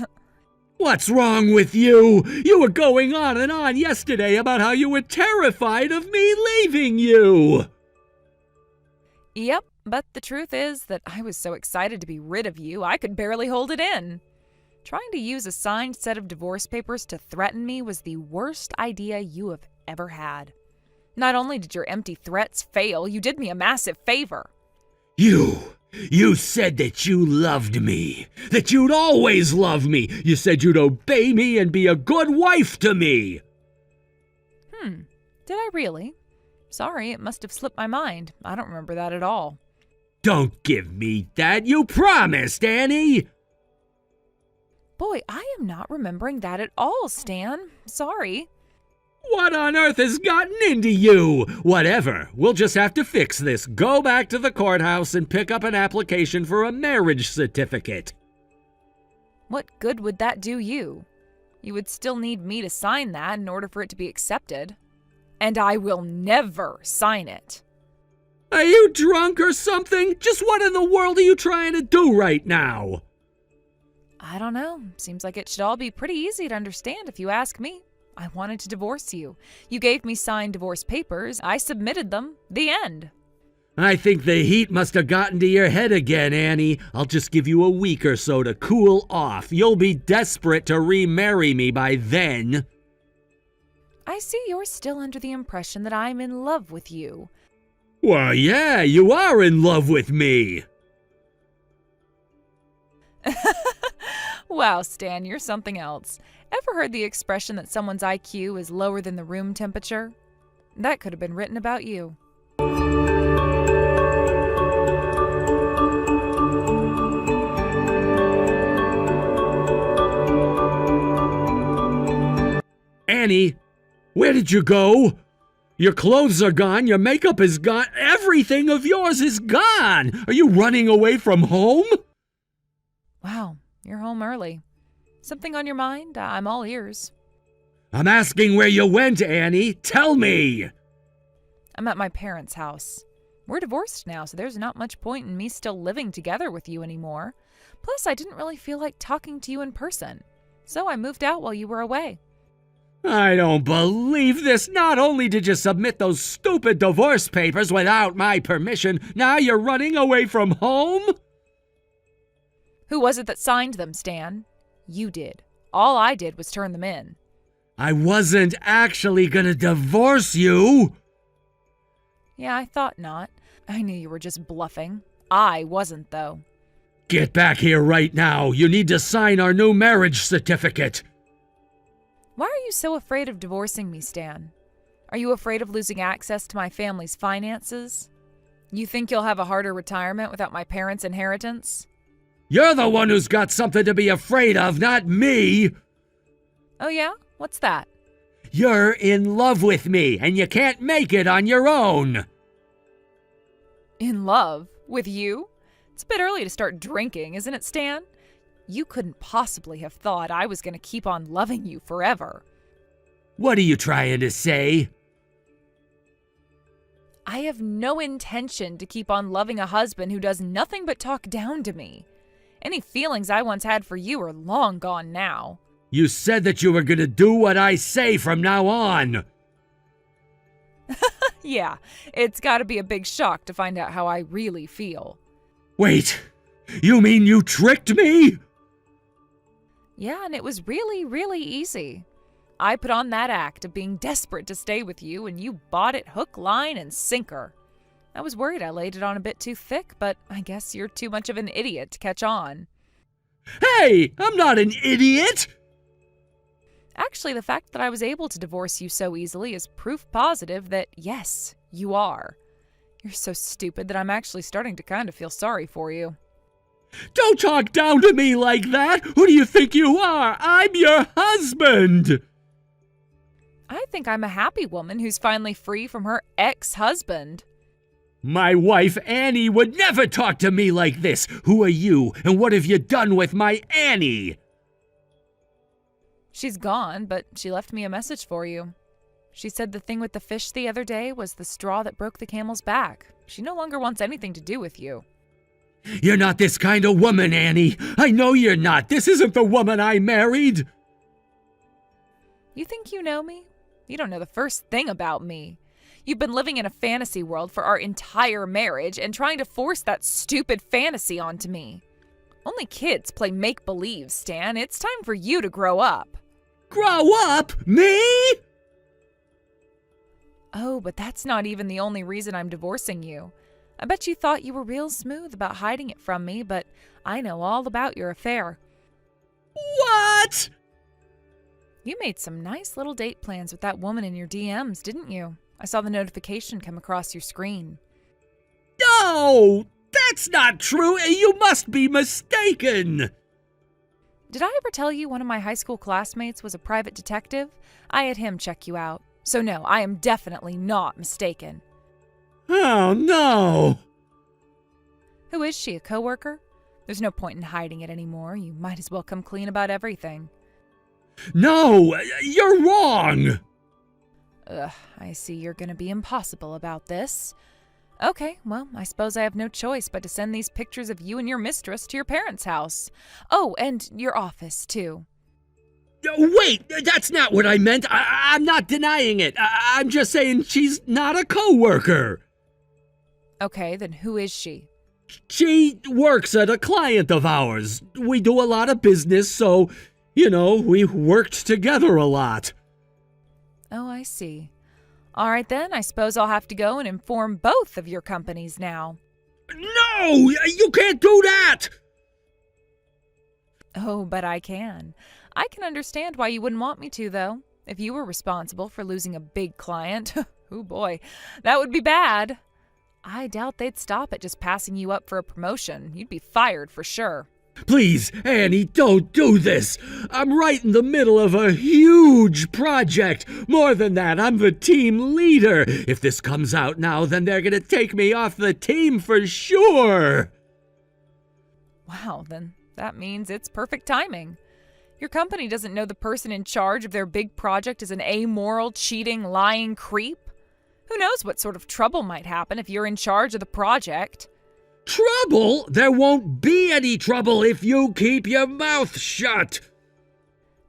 What's wrong with you? You were going on and on yesterday about how you were terrified of me leaving you. Yep, but the truth is that I was so excited to be rid of you, I could barely hold it in. Trying to use a signed set of divorce papers to threaten me was the worst idea you have ever had. Not only did your empty threats fail, you did me a massive favor. You said that you loved me, that you'd always love me. You said you'd obey me and be a good wife to me. Did I really? Sorry, it must have slipped my mind. I don't remember that at all. Don't give me that. You promised, Annie. Boy, I am not remembering that at all, Stan. Sorry. What on earth has gotten into you? Whatever. We'll just have to fix this. Go back to the courthouse and pick up an application for a marriage certificate. What good would that do you? You would still need me to sign that in order for it to be accepted. And I will never sign it. Are you drunk or something? Just what in the world are you trying to do right now? I don't know. Seems like it should all be pretty easy to understand if you ask me. I wanted to divorce you. You gave me signed divorce papers. I submitted them. The end. I think the heat must have gotten to your head again, Annie. I'll just give you a week or so to cool off. You'll be desperate to remarry me by then. I see you're still under the impression that I'm in love with you. Well, yeah, you are in love with me. Wow, Stan, you're something else. Ever heard the expression that someone's IQ is lower than the room temperature? That could have been written about you. Annie, where did you go? Your clothes are gone, your makeup is gone, everything of yours is gone. Are you running away from home? Wow, you're home early. Something on your mind? I'm all ears. I'm asking where you went, Annie. Tell me. I'm at my parents' house. We're divorced now, so there's not much point in me still living together with you anymore. Plus, I didn't really feel like talking to you in person. So I moved out while you were away. I don't believe this. Not only did you submit those stupid divorce papers without my permission, now you're running away from home? Who was it that signed them, Stan? You did. All I did was turn them in. I wasn't actually gonna divorce you. Yeah, I thought not. I knew you were just bluffing. I wasn't, though. Get back here right now. You need to sign our new marriage certificate. Why are you so afraid of divorcing me, Stan? Are you afraid of losing access to my family's finances? You think you'll have a harder retirement without my parents' inheritance? You're the one who's got something to be afraid of, not me. Oh yeah? What's that? You're in love with me, and you can't make it on your own. In love? With you? It's a bit early to start drinking, isn't it, Stan? You couldn't possibly have thought I was going to keep on loving you forever. What are you trying to say? I have no intention to keep on loving a husband who does nothing but talk down to me. Any feelings I once had for you are long gone now. You said that you were going to do what I say from now on. Yeah, it's got to be a big shock to find out how I really feel. Wait, you mean you tricked me? Yeah, and it was really, really easy. I put on that act of being desperate to stay with you, and you bought it hook, line, and sinker. I was worried I laid it on a bit too thick, but I guess you're too much of an idiot to catch on. Hey, I'm not an idiot! Actually, the fact that I was able to divorce you so easily is proof positive that, yes, you are. You're so stupid that I'm actually starting to kind of feel sorry for you. Don't talk down to me like that! Who do you think you are? I'm your husband! I think I'm a happy woman who's finally free from her ex-husband. My wife Annie would never talk to me like this. Who are you, and what have you done with my Annie? She's gone, but she left me a message for you. She said the thing with the fish the other day was the straw that broke the camel's back. She no longer wants anything to do with you. You're not this kind of woman, Annie. I know you're not. This isn't the woman I married. You think you know me? You don't know the first thing about me. You've been living in a fantasy world for our entire marriage and trying to force that stupid fantasy onto me. Only kids play make-believe, Stan. It's time for you to grow up. Grow up? Me? Oh, but that's not even the only reason I'm divorcing you. I bet you thought you were real smooth about hiding it from me, but I know all about your affair. What? You made some nice little date plans with that woman in your DMs, didn't you? I saw the notification come across your screen. No! That's not true! You must be mistaken! Did I ever tell you one of my high school classmates was a private detective? I had him check you out. So no, I am definitely not mistaken. Oh, no! Who is she, a coworker? There's no point in hiding it anymore. You might as well come clean about everything. No! You're wrong! Ugh, I see you're gonna be impossible about this. Okay, well, I suppose I have no choice but to send these pictures of you and your mistress to your parents' house. Oh, and your office, too. Wait, that's not what I meant. I'm not denying it. I'm just saying she's not a coworker. Okay, then who is she? She works at a client of ours. We do a lot of business, so, we worked together a lot. Oh, I see. All right then, I suppose I'll have to go and inform both of your companies now. No! You can't do that! Oh, but I can. I can understand why you wouldn't want me to, though. If you were responsible for losing a big client, oh boy, that would be bad. I doubt they'd stop at just passing you up for a promotion. You'd be fired for sure. Please, Annie, don't do this. I'm right in the middle of a huge project. More than that, I'm the team leader. If this comes out now, then they're gonna take me off the team for sure. Wow, then that means it's perfect timing. Your company doesn't know the person in charge of their big project is an amoral, cheating, lying creep. Who knows what sort of trouble might happen if you're in charge of the project? Trouble? There won't be any trouble if you keep your mouth shut.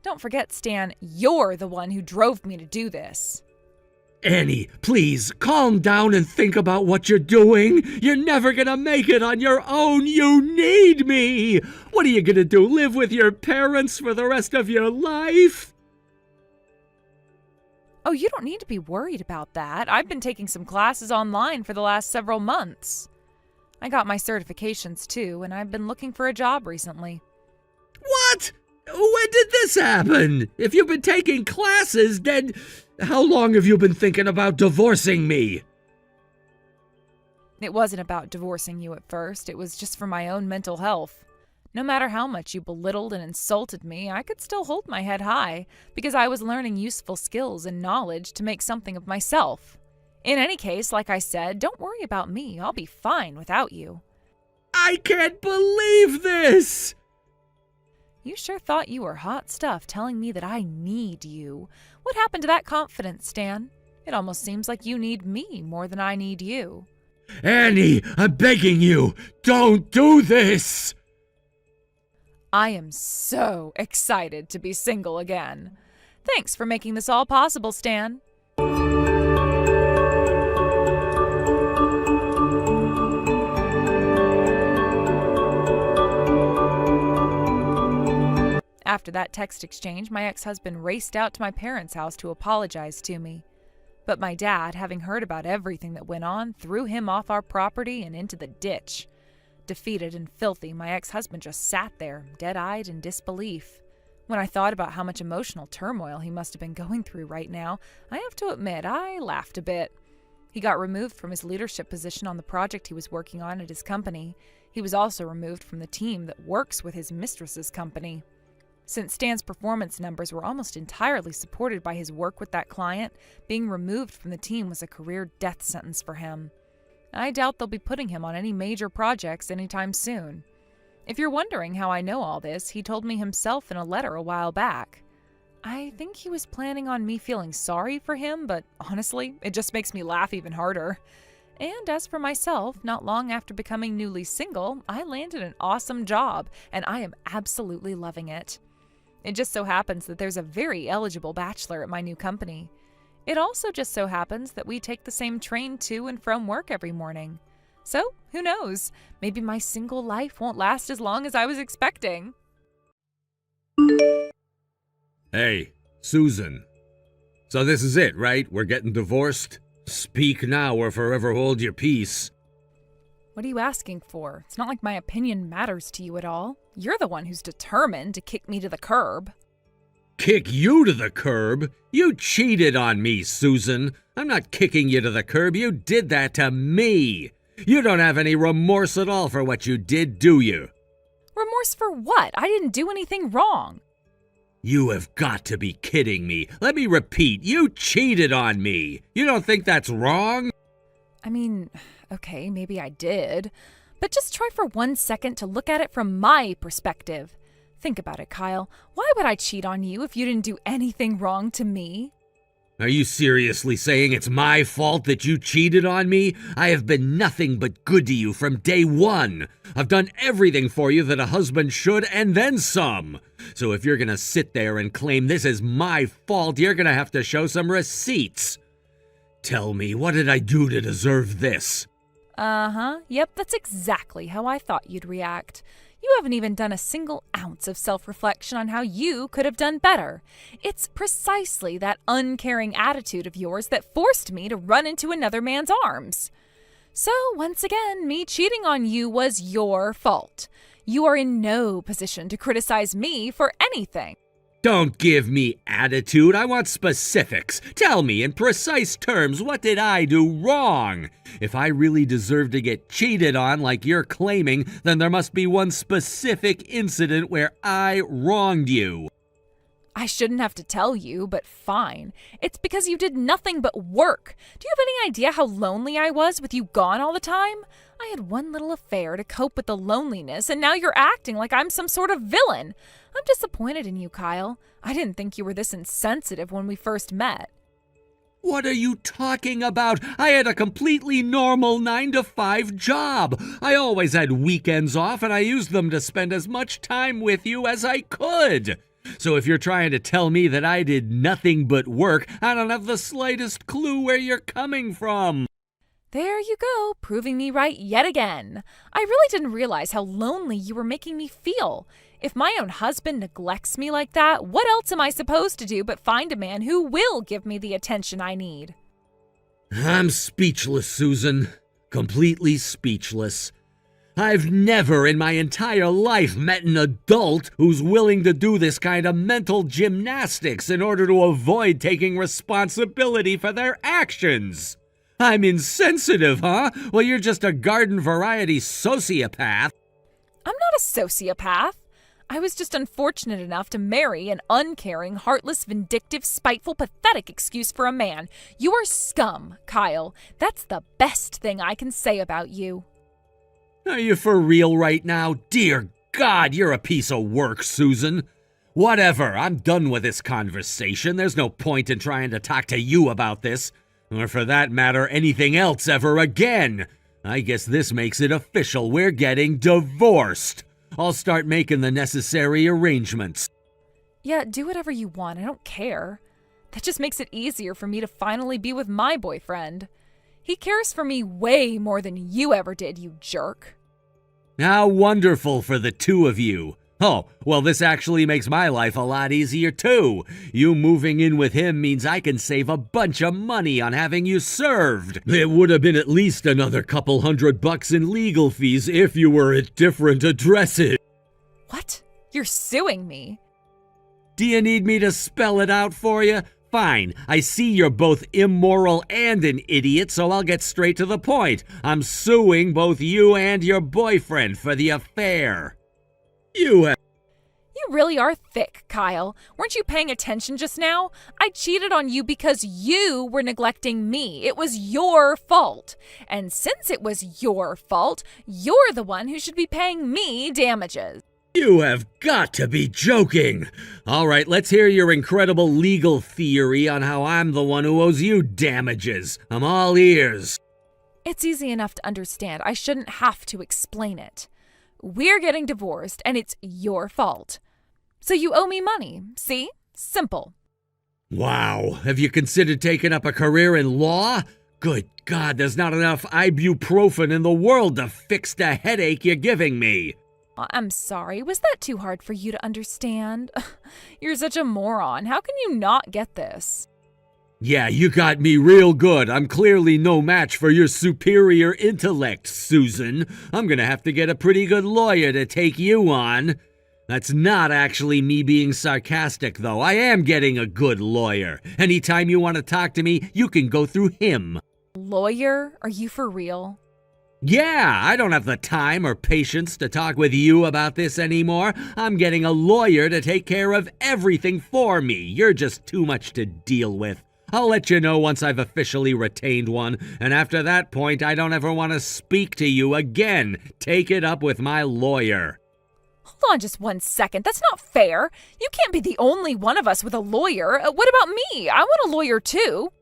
Don't forget, Stan, you're the one who drove me to do this. Annie, please, calm down and think about what you're doing. You're never gonna make it on your own. You need me. What are you gonna do, live with your parents for the rest of your life? Oh, you don't need to be worried about that. I've been taking some classes online for the last several months. I got my certifications too, and I've been looking for a job recently. What? When did this happen? If you've been taking classes, then how long have you been thinking about divorcing me? It wasn't about divorcing you at first. It was just for my own mental health. No matter how much you belittled and insulted me, I could still hold my head high because I was learning useful skills and knowledge to make something of myself. In any case, like I said, don't worry about me. I'll be fine without you. I can't believe this! You sure thought you were hot stuff telling me that I need you. What happened to that confidence, Stan? It almost seems like you need me more than I need you. Annie, I'm begging you, don't do this! I am so excited to be single again. Thanks for making this all possible, Stan. After that text exchange, my ex-husband raced out to my parents' house to apologize to me. But my dad, having heard about everything that went on, threw him off our property and into the ditch. Defeated and filthy, my ex-husband just sat there, dead-eyed in disbelief. When I thought about how much emotional turmoil he must have been going through right now, I have to admit I laughed a bit. He got removed from his leadership position on the project he was working on at his company. He was also removed from the team that works with his mistress's company. Since Stan's performance numbers were almost entirely supported by his work with that client, being removed from the team was a career death sentence for him. I doubt they'll be putting him on any major projects anytime soon. If you're wondering how I know all this, he told me himself in a letter a while back. I think he was planning on me feeling sorry for him, but honestly, it just makes me laugh even harder. And as for myself, not long after becoming newly single, I landed an awesome job, and I am absolutely loving it. It just so happens that there's a very eligible bachelor at my new company. It also just so happens that we take the same train to and from work every morning. So, who knows? Maybe my single life won't last as long as I was expecting. Hey, Susan. So this is it, right? We're getting divorced? Speak now or forever hold your peace. What are you asking for? It's not like my opinion matters to you at all. You're the one who's determined to kick me to the curb. Kick you to the curb? You cheated on me, Susan. I'm not kicking you to the curb. You did that to me. You don't have any remorse at all for what you did, do you? Remorse for what? I didn't do anything wrong. You have got to be kidding me. Let me repeat, you cheated on me. You don't think that's wrong? I mean, okay, maybe I did. But just try for 1 second to look at it from my perspective. Think about it, Kyle. Why would I cheat on you if you didn't do anything wrong to me? Are you seriously saying it's my fault that you cheated on me? I have been nothing but good to you from day one. I've done everything for you that a husband should and then some. So if you're gonna sit there and claim this is my fault, you're gonna have to show some receipts. Tell me, what did I do to deserve this? Yep, that's exactly how I thought you'd react. You haven't even done a single ounce of self-reflection on how you could have done better. It's precisely that uncaring attitude of yours that forced me to run into another man's arms. So, once again, me cheating on you was your fault. You are in no position to criticize me for anything. Don't give me attitude. I want specifics. Tell me in precise terms, what did I do wrong? If I really deserve to get cheated on like you're claiming, then there must be one specific incident where I wronged you. I shouldn't have to tell you, but fine. It's because you did nothing but work. Do you have any idea how lonely I was with you gone all the time? I had one little affair to cope with the loneliness, and now you're acting like I'm some sort of villain. I'm disappointed in you, Kyle. I didn't think you were this insensitive when we first met. What are you talking about? I had a completely normal 9-to-5 job. I always had weekends off, and I used them to spend as much time with you as I could. So if you're trying to tell me that I did nothing but work, I don't have the slightest clue where you're coming from. There you go, proving me right yet again. I really didn't realize how lonely you were making me feel. If my own husband neglects me like that, what else am I supposed to do but find a man who will give me the attention I need? I'm speechless, Susan. Completely speechless. I've never in my entire life met an adult who's willing to do this kind of mental gymnastics in order to avoid taking responsibility for their actions. I'm insensitive, huh? Well, you're just a garden variety sociopath. I'm not a sociopath. I was just unfortunate enough to marry an uncaring, heartless, vindictive, spiteful, pathetic excuse for a man. You are scum, Kyle. That's the best thing I can say about you. Are you for real right now? Dear God, you're a piece of work, Susan. Whatever, I'm done with this conversation. There's no point in trying to talk to you about this, or for that matter, anything else ever again. I guess this makes it official. We're getting divorced. I'll start making the necessary arrangements. Yeah, do whatever you want. I don't care. That just makes it easier for me to finally be with my boyfriend. He cares for me way more than you ever did, you jerk. How wonderful for the two of you. Oh, well, this actually makes my life a lot easier, too. You moving in with him means I can save a bunch of money on having you served. It would have been at least another couple $100 in legal fees if you were at different addresses. What? You're suing me? Do you need me to spell it out for you? Fine, I see you're both immoral and an idiot, so I'll get straight to the point. I'm suing both you and your boyfriend for the affair. You really are thick, Kyle. Weren't you paying attention just now? I cheated on you because you were neglecting me. It was your fault. And since it was your fault, you're the one who should be paying me damages. You have got to be joking. All right, let's hear your incredible legal theory on how I'm the one who owes you damages. I'm all ears. It's easy enough to understand. I shouldn't have to explain it. We're getting divorced, and it's your fault. So you owe me money. See? Simple. Wow. Have you considered taking up a career in law? Good God, there's not enough ibuprofen in the world to fix the headache you're giving me. I'm sorry. Was that too hard for you to understand? You're such a moron. How can you not get this? Yeah, you got me real good. I'm clearly no match for your superior intellect, Susan. I'm gonna have to get a pretty good lawyer to take you on. That's not actually me being sarcastic, though. I am getting a good lawyer. Anytime you want to talk to me, you can go through him. Lawyer? Are you for real? Yeah, I don't have the time or patience to talk with you about this anymore. I'm getting a lawyer to take care of everything for me. You're just too much to deal with. I'll let you know once I've officially retained one, and after that point, I don't ever want to speak to you again. Take it up with my lawyer. Hold on just 1 second. That's not fair. You can't be the only one of us with a lawyer. What about me? I want a lawyer too.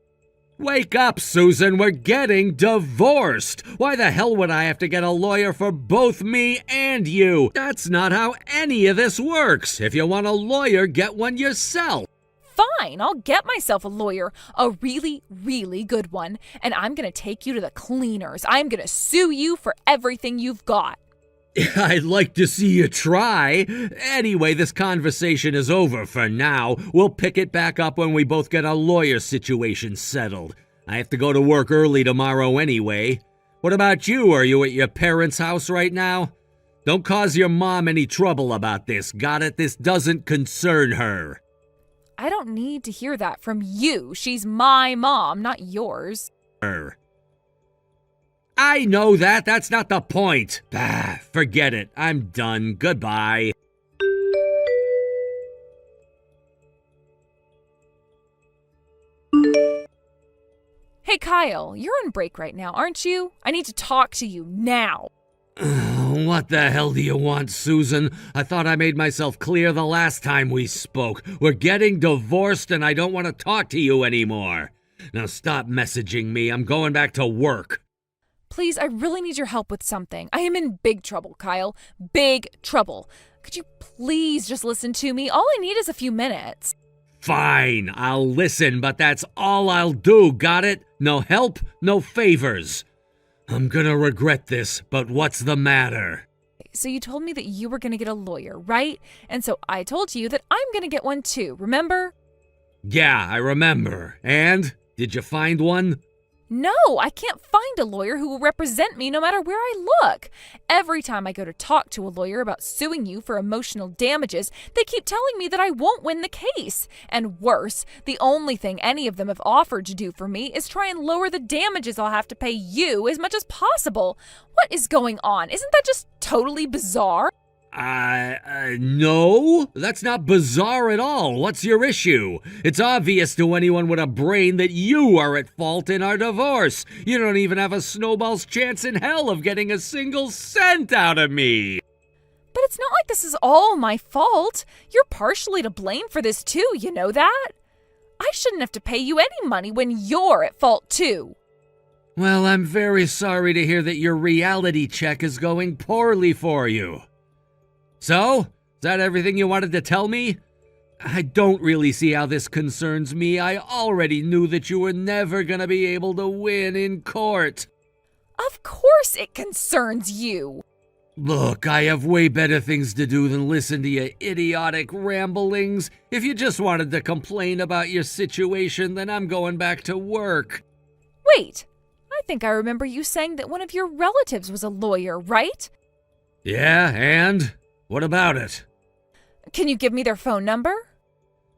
Wake up, Susan. We're getting divorced. Why the hell would I have to get a lawyer for both me and you? That's not how any of this works. If you want a lawyer, get one yourself. Fine, I'll get myself a lawyer, a really, really good one, and I'm going to take you to the cleaners. I'm going to sue you for everything you've got. I'd like to see you try. Anyway, this conversation is over for now. We'll pick it back up when we both get our lawyer situation settled. I have to go to work early tomorrow anyway. What about you? Are you at your parents' house right now? Don't cause your mom any trouble about this. Got it? This doesn't concern her. I don't need to hear that from you. She's my mom, not yours. I know that. That's not the point. Forget it. I'm done. Goodbye. Hey, Kyle, you're on break right now, aren't you? I need to talk to you now. What the hell do you want, Susan? I thought I made myself clear the last time we spoke. We're getting divorced and I don't want to talk to you anymore. Now stop messaging me. I'm going back to work. Please, I really need your help with something. I am in big trouble, Kyle. Big trouble. Could you please just listen to me? All I need is a few minutes. Fine, I'll listen, but that's all I'll do, got it? No help, no favors. I'm gonna regret this, but what's the matter? So you told me that you were going to get a lawyer, right? And so I told you that I'm going to get one too, remember? Yeah, I remember. And? Did you find one? No, I can't find a lawyer who will represent me no matter where I look. Every time I go to talk to a lawyer about suing you for emotional damages, they keep telling me that I won't win the case. And worse, the only thing any of them have offered to do for me is try and lower the damages I'll have to pay you as much as possible. What is going on? Isn't that just totally bizarre? No, that's not bizarre at all. What's your issue? It's obvious to anyone with a brain that you are at fault in our divorce. You don't even have a snowball's chance in hell of getting a single cent out of me. But it's not like this is all my fault. You're partially to blame for this too, you know that? I shouldn't have to pay you any money when you're at fault too. Well, I'm very sorry to hear that your reality check is going poorly for you. So, is that everything you wanted to tell me? I don't really see how this concerns me. I already knew that you were never gonna be able to win in court. Of course it concerns you. Look, I have way better things to do than listen to your idiotic ramblings. If you just wanted to complain about your situation, then I'm going back to work. Wait, I think I remember you saying that one of your relatives was a lawyer, right? Yeah, and? What about it? Can you give me their phone number?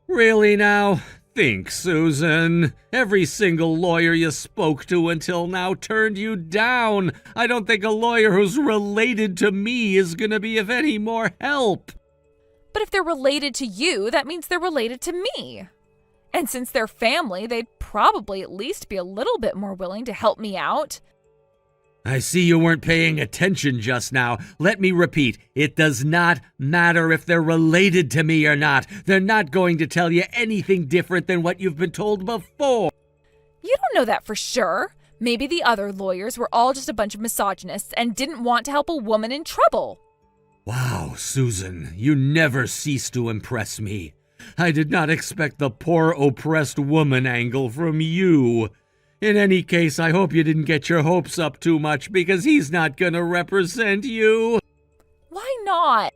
Really now? Think, Susan. Every single lawyer you spoke to until now turned you down. I don't think a lawyer who's related to me is gonna be of any more help. But if they're related to you, that means they're related to me. And since they're family, they'd probably at least be a little bit more willing to help me out. I see you weren't paying attention just now. Let me repeat, it does not matter if they're related to me or not. They're not going to tell you anything different than what you've been told before. You don't know that for sure. Maybe the other lawyers were all just a bunch of misogynists and didn't want to help a woman in trouble. Wow, Susan, you never cease to impress me. I did not expect the poor oppressed woman angle from you. In any case, I hope you didn't get your hopes up too much because he's not gonna represent you. Why not?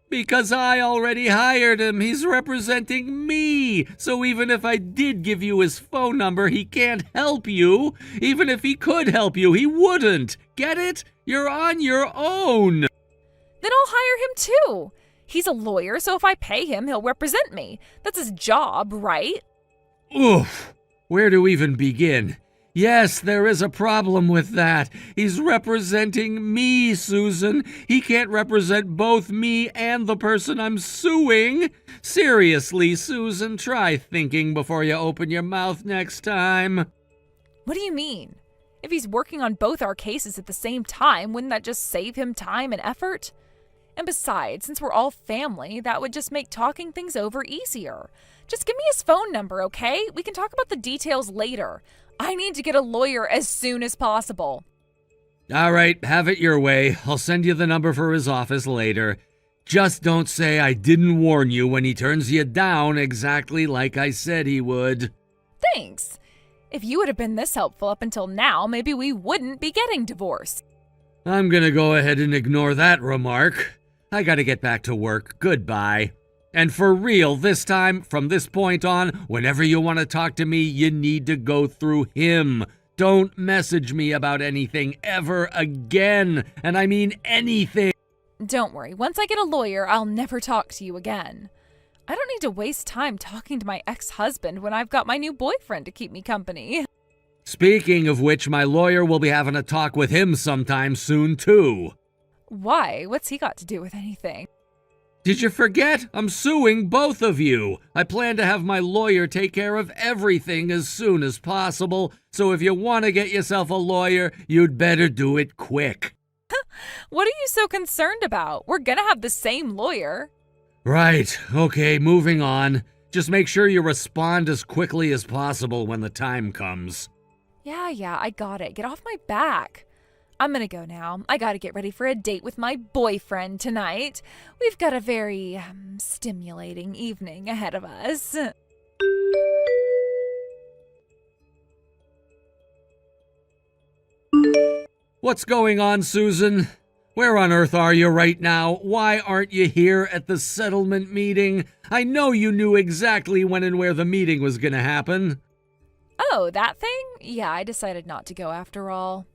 Because I already hired him. He's representing me. So even if I did give you his phone number, he can't help you. Even if he could help you, he wouldn't. Get it? You're on your own. Then I'll hire him too. He's a lawyer, so if I pay him, he'll represent me. That's his job, right? Oof. Where to even begin? Yes, there is a problem with that. He's representing me, Susan. He can't represent both me and the person I'm suing. Seriously, Susan, try thinking before you open your mouth next time. What do you mean? If he's working on both our cases at the same time, wouldn't that just save him time and effort? And besides, since we're all family, that would just make talking things over easier. Just give me his phone number, okay? We can talk about the details later. I need to get a lawyer as soon as possible. All right, have it your way. I'll send you the number for his office later. Just don't say I didn't warn you when he turns you down exactly like I said he would. Thanks. If you would have been this helpful up until now, maybe we wouldn't be getting divorced. I'm gonna go ahead and ignore that remark. I gotta get back to work. Goodbye. And for real, this time, from this point on, whenever you want to talk to me, you need to go through him. Don't message me about anything ever again. And I mean anything. Don't worry. Once I get a lawyer, I'll never talk to you again. I don't need to waste time talking to my ex-husband when I've got my new boyfriend to keep me company. Speaking of which, my lawyer will be having a talk with him sometime soon, too. Why? What's he got to do with anything? Did you forget? I'm suing both of you. I plan to have my lawyer take care of everything as soon as possible, so if you want to get yourself a lawyer, you'd better do it quick. What are you so concerned about? We're gonna have the same lawyer. Right, okay, moving on. Just make sure you respond as quickly as possible when the time comes. Yeah, I got it. Get off my back. I'm gonna go now. I gotta get ready for a date with my boyfriend tonight. We've got a very stimulating evening ahead of us. What's going on, Susan? Where on earth are you right now? Why aren't you here at the settlement meeting? I know you knew exactly when and where the meeting was gonna happen. Oh, that thing? Yeah, I decided not to go after all.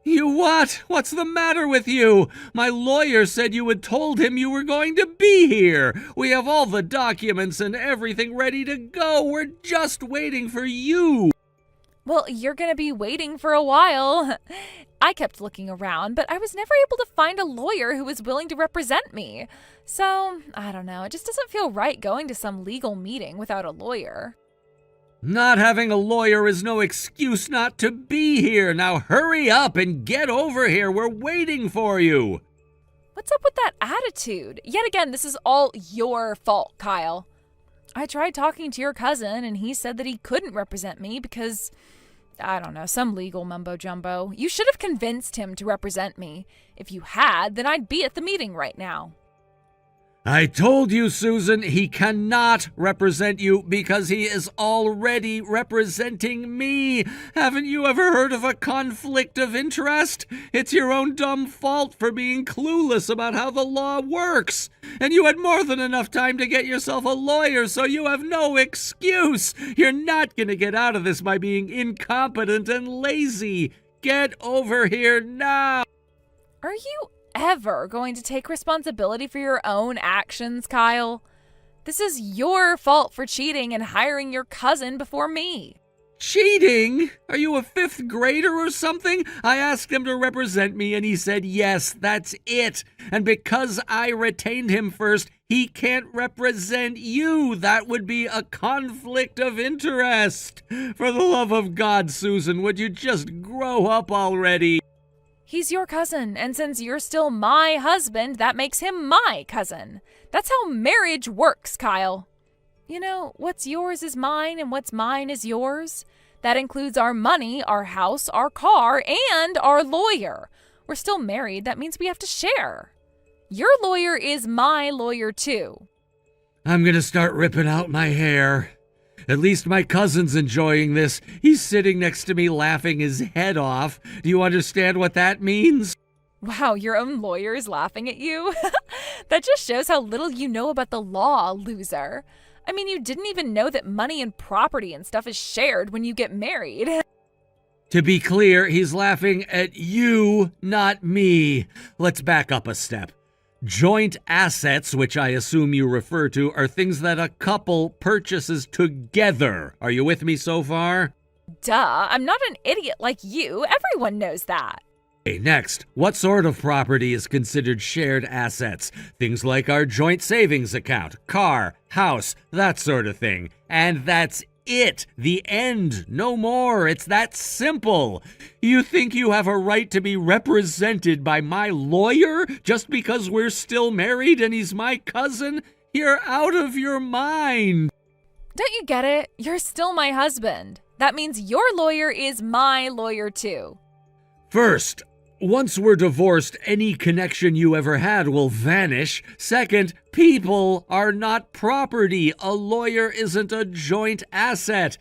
You what? What's the matter with you? My lawyer said you had told him you were going to be here. We have all the documents and everything ready to go. We're just waiting for you. Well, you're gonna be waiting for a while. I kept looking around, but I was never able to find a lawyer who was willing to represent me. So, I don't know, it just doesn't feel right going to some legal meeting without a lawyer. Not having a lawyer is no excuse not to be here. Now hurry up and get over here. We're waiting for you. What's up with that attitude? Yet again, this is all your fault, Kyle. I tried talking to your cousin, and he said that he couldn't represent me because, I don't know, some legal mumbo-jumbo. You should have convinced him to represent me. If you had, then I'd be at the meeting right now. I told you, Susan, he cannot represent you because he is already representing me. Haven't you ever heard of a conflict of interest? It's your own dumb fault for being clueless about how the law works. And you had more than enough time to get yourself a lawyer, so you have no excuse. You're not going to get out of this by being incompetent and lazy. Get over here now. Are you ever going to take responsibility for your own actions, Kyle? This is your fault for cheating and hiring your cousin before me. Cheating? Are you a fifth grader or something? I asked him to represent me and he said yes, that's it. And because I retained him first, he can't represent you. That would be a conflict of interest. For the love of God, Susan, would you just grow up already? He's your cousin, and since you're still my husband, that makes him my cousin. That's how marriage works, Kyle. You know, what's yours is mine, and what's mine is yours. That includes our money, our house, our car, and our lawyer. We're still married. That means we have to share. Your lawyer is my lawyer, too. I'm gonna start ripping out my hair. At least my cousin's enjoying this. He's sitting next to me laughing his head off. Do you understand what that means? Wow, your own lawyer is laughing at you? That just shows how little you know about the law, loser. I mean, you didn't even know that money and property and stuff is shared when you get married. To be clear, he's laughing at you, not me. Let's back up a step. Joint assets, which I assume you refer to, are things that a couple purchases together. Are you with me so far? Duh, I'm not an idiot like you. Everyone knows that. Okay, next, what sort of property is considered shared assets? Things like our joint savings account, car, house, that sort of thing. And that's it. The end. No more. It's that simple. You think you have a right to be represented by my lawyer just because we're still married and he's my cousin? You're out of your mind. Don't you get it? You're still my husband. That means your lawyer is my lawyer too. First, once we're divorced, any connection you ever had will vanish. Second, people are not property. A lawyer isn't a joint asset.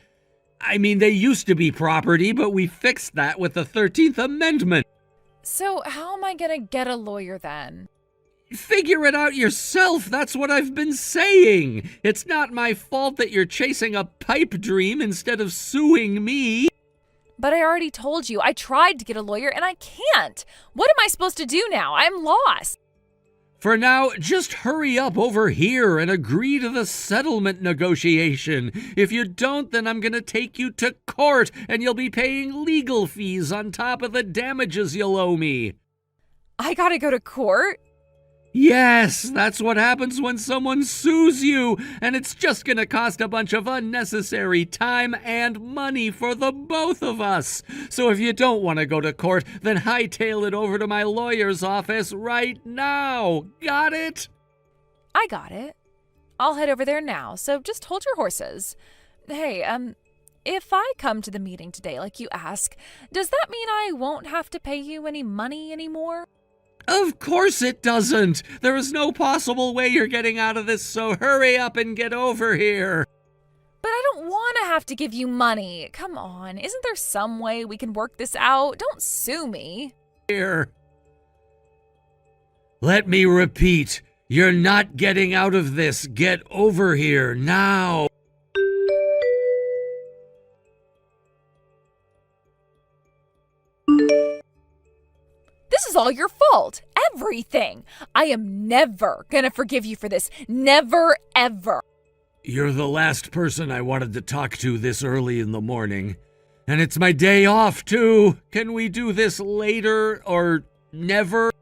I mean, they used to be property, but we fixed that with the 13th Amendment. So how am I gonna get a lawyer then? Figure it out yourself. That's what I've been saying. It's not my fault that you're chasing a pipe dream instead of suing me. But I already told you, I tried to get a lawyer and I can't. What am I supposed to do now? I'm lost. For now, just hurry up over here and agree to the settlement negotiation. If you don't, then I'm gonna take you to court and you'll be paying legal fees on top of the damages you'll owe me. I gotta go to court? Yes, that's what happens when someone sues you, and it's just gonna cost a bunch of unnecessary time and money for the both of us. So if you don't want to go to court, then hightail it over to my lawyer's office right now. Got it? I got it. I'll head over there now, so just hold your horses. Hey, if I come to the meeting today like you ask, does that mean I won't have to pay you any money anymore? Of course it doesn't. There is no possible way you're getting out of this, so hurry up and get over here. But I don't want to have to give you money. Come on, isn't there some way we can work this out? Don't sue me. Here. Let me repeat. You're not getting out of this. Get over here now. This is all your fault. Everything. I am never gonna forgive you for this. Never, ever. You're the last person I wanted to talk to this early in the morning. And it's my day off, too. Can we do this later or never?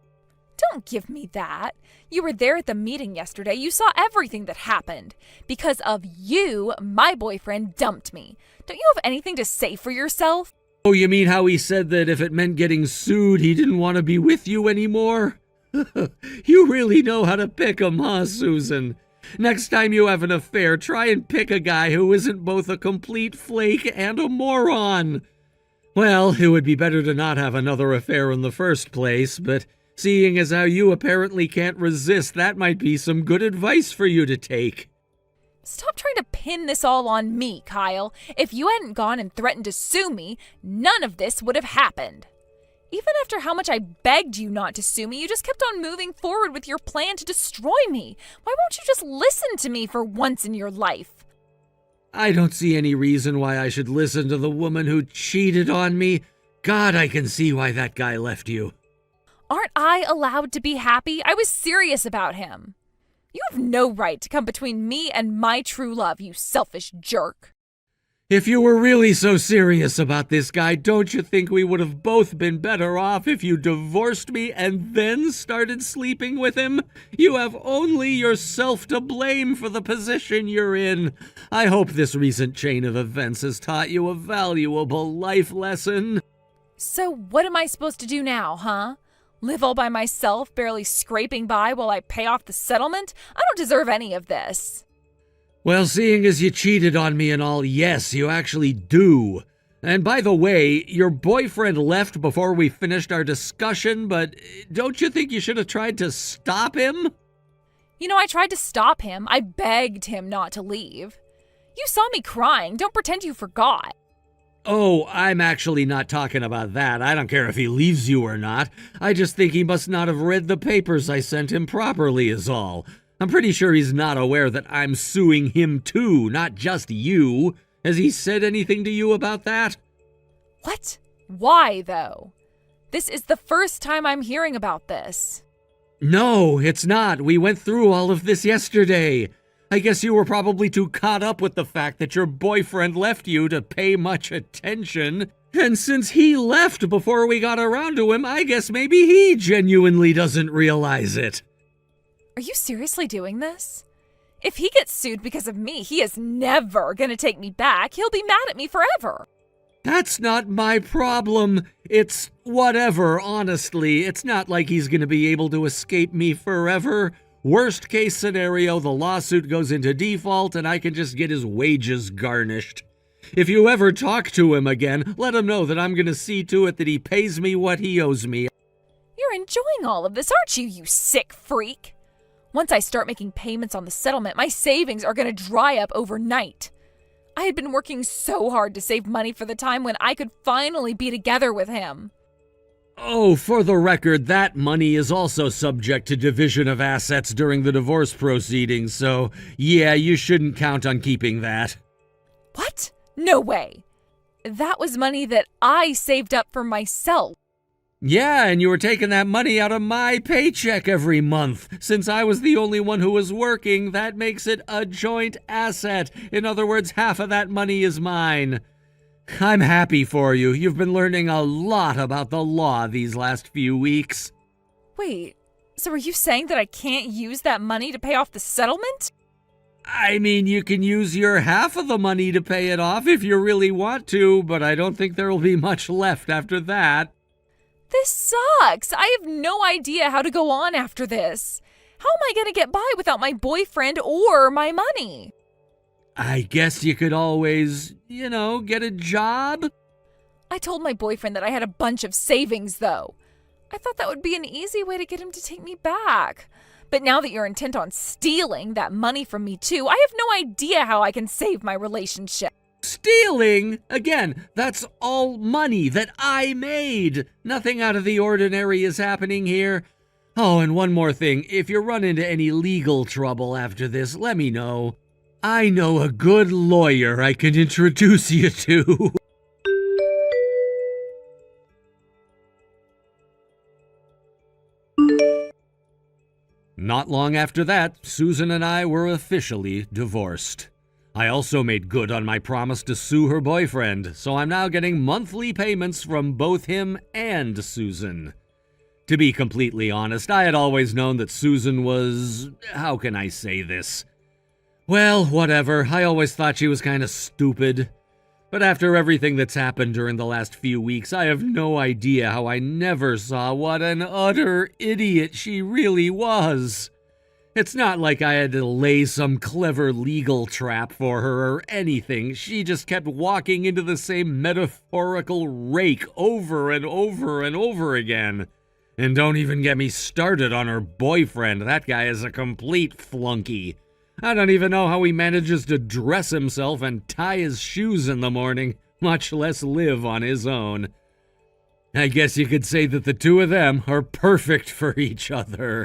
Don't give me that. You were there at the meeting yesterday. You saw everything that happened. Because of you, my boyfriend dumped me. Don't you have anything to say for yourself? Oh, you mean how he said that if it meant getting sued, he didn't want to be with you anymore? You really know how to pick 'em, huh, Susan? Next time you have an affair, try and pick a guy who isn't both a complete flake and a moron. Well, it would be better to not have another affair in the first place, but seeing as how you apparently can't resist, that might be some good advice for you to take. Stop trying to pin this all on me, Kyle. If you hadn't gone and threatened to sue me, none of this would have happened. Even after how much I begged you not to sue me, you just kept on moving forward with your plan to destroy me. Why won't you just listen to me for once in your life? I don't see any reason why I should listen to the woman who cheated on me. God, I can see why that guy left you. Aren't I allowed to be happy? I was serious about him. You have no right to come between me and my true love, you selfish jerk. If you were really so serious about this guy, don't you think we would have both been better off if you divorced me and then started sleeping with him? You have only yourself to blame for the position you're in. I hope this recent chain of events has taught you a valuable life lesson. So what am I supposed to do now, huh? Live all by myself, barely scraping by while I pay off the settlement? I don't deserve any of this. Well, seeing as you cheated on me and all, yes, you actually do. And by the way, your boyfriend left before we finished our discussion, but don't you think you should have tried to stop him? You know, I tried to stop him. I begged him not to leave. You saw me crying. Don't pretend you forgot. Oh, I'm actually not talking about that. I don't care if he leaves you or not. I just think he must not have read the papers I sent him properly is all. I'm pretty sure he's not aware that I'm suing him too, not just you. Has he said anything to you about that? What? Why, though? This is the first time I'm hearing about this. No, it's not. We went through all of this yesterday. I guess you were probably too caught up with the fact that your boyfriend left you to pay much attention. And since he left before we got around to him, I guess maybe he genuinely doesn't realize it. Are you seriously doing this? If he gets sued because of me, he is never gonna take me back. He'll be mad at me forever. That's not my problem. It's whatever, honestly. It's not like he's gonna be able to escape me forever. Worst case scenario, the lawsuit goes into default and I can just get his wages garnished. If you ever talk to him again, let him know that I'm gonna see to it that he pays me what he owes me. You're enjoying all of this, aren't you, you sick freak? Once I start making payments on the settlement, my savings are gonna dry up overnight. I had been working so hard to save money for the time when I could finally be together with him. Oh, for the record, that money is also subject to division of assets during the divorce proceedings, so yeah, you shouldn't count on keeping that. What? No way. That was money that I saved up for myself. Yeah, and you were taking that money out of my paycheck every month. Since I was the only one who was working, that makes it a joint asset. In other words, half of that money is mine. I'm happy for you. You've been learning a lot about the law these last few weeks. Wait, so are you saying that I can't use that money to pay off the settlement? I mean, you can use your half of the money to pay it off if you really want to, but I don't think there will be much left after that. This sucks. I have no idea how to go on after this. How am I going to get by without my boyfriend or my money? I guess you could always, get a job? I told my boyfriend that I had a bunch of savings, though. I thought that would be an easy way to get him to take me back. But now that you're intent on stealing that money from me, too, I have no idea how I can save my relationship. Stealing? Again, that's all money that I made. Nothing out of the ordinary is happening here. Oh, and one more thing. If you run into any legal trouble after this, let me know. I know a good lawyer I can introduce you to. Not long after that, Susan and I were officially divorced. I also made good on my promise to sue her boyfriend, so I'm now getting monthly payments from both him and Susan. To be completely honest, I had always known that Susan was... how can I say this? Well, whatever. I always thought she was kind of stupid. But after everything that's happened during the last few weeks, I have no idea how I never saw what an utter idiot she really was. It's not like I had to lay some clever legal trap for her or anything. She just kept walking into the same metaphorical rake over and over and over again. And don't even get me started on her boyfriend. That guy is a complete flunky. I don't even know how he manages to dress himself and tie his shoes in the morning, much less live on his own. I guess you could say that the two of them are perfect for each other.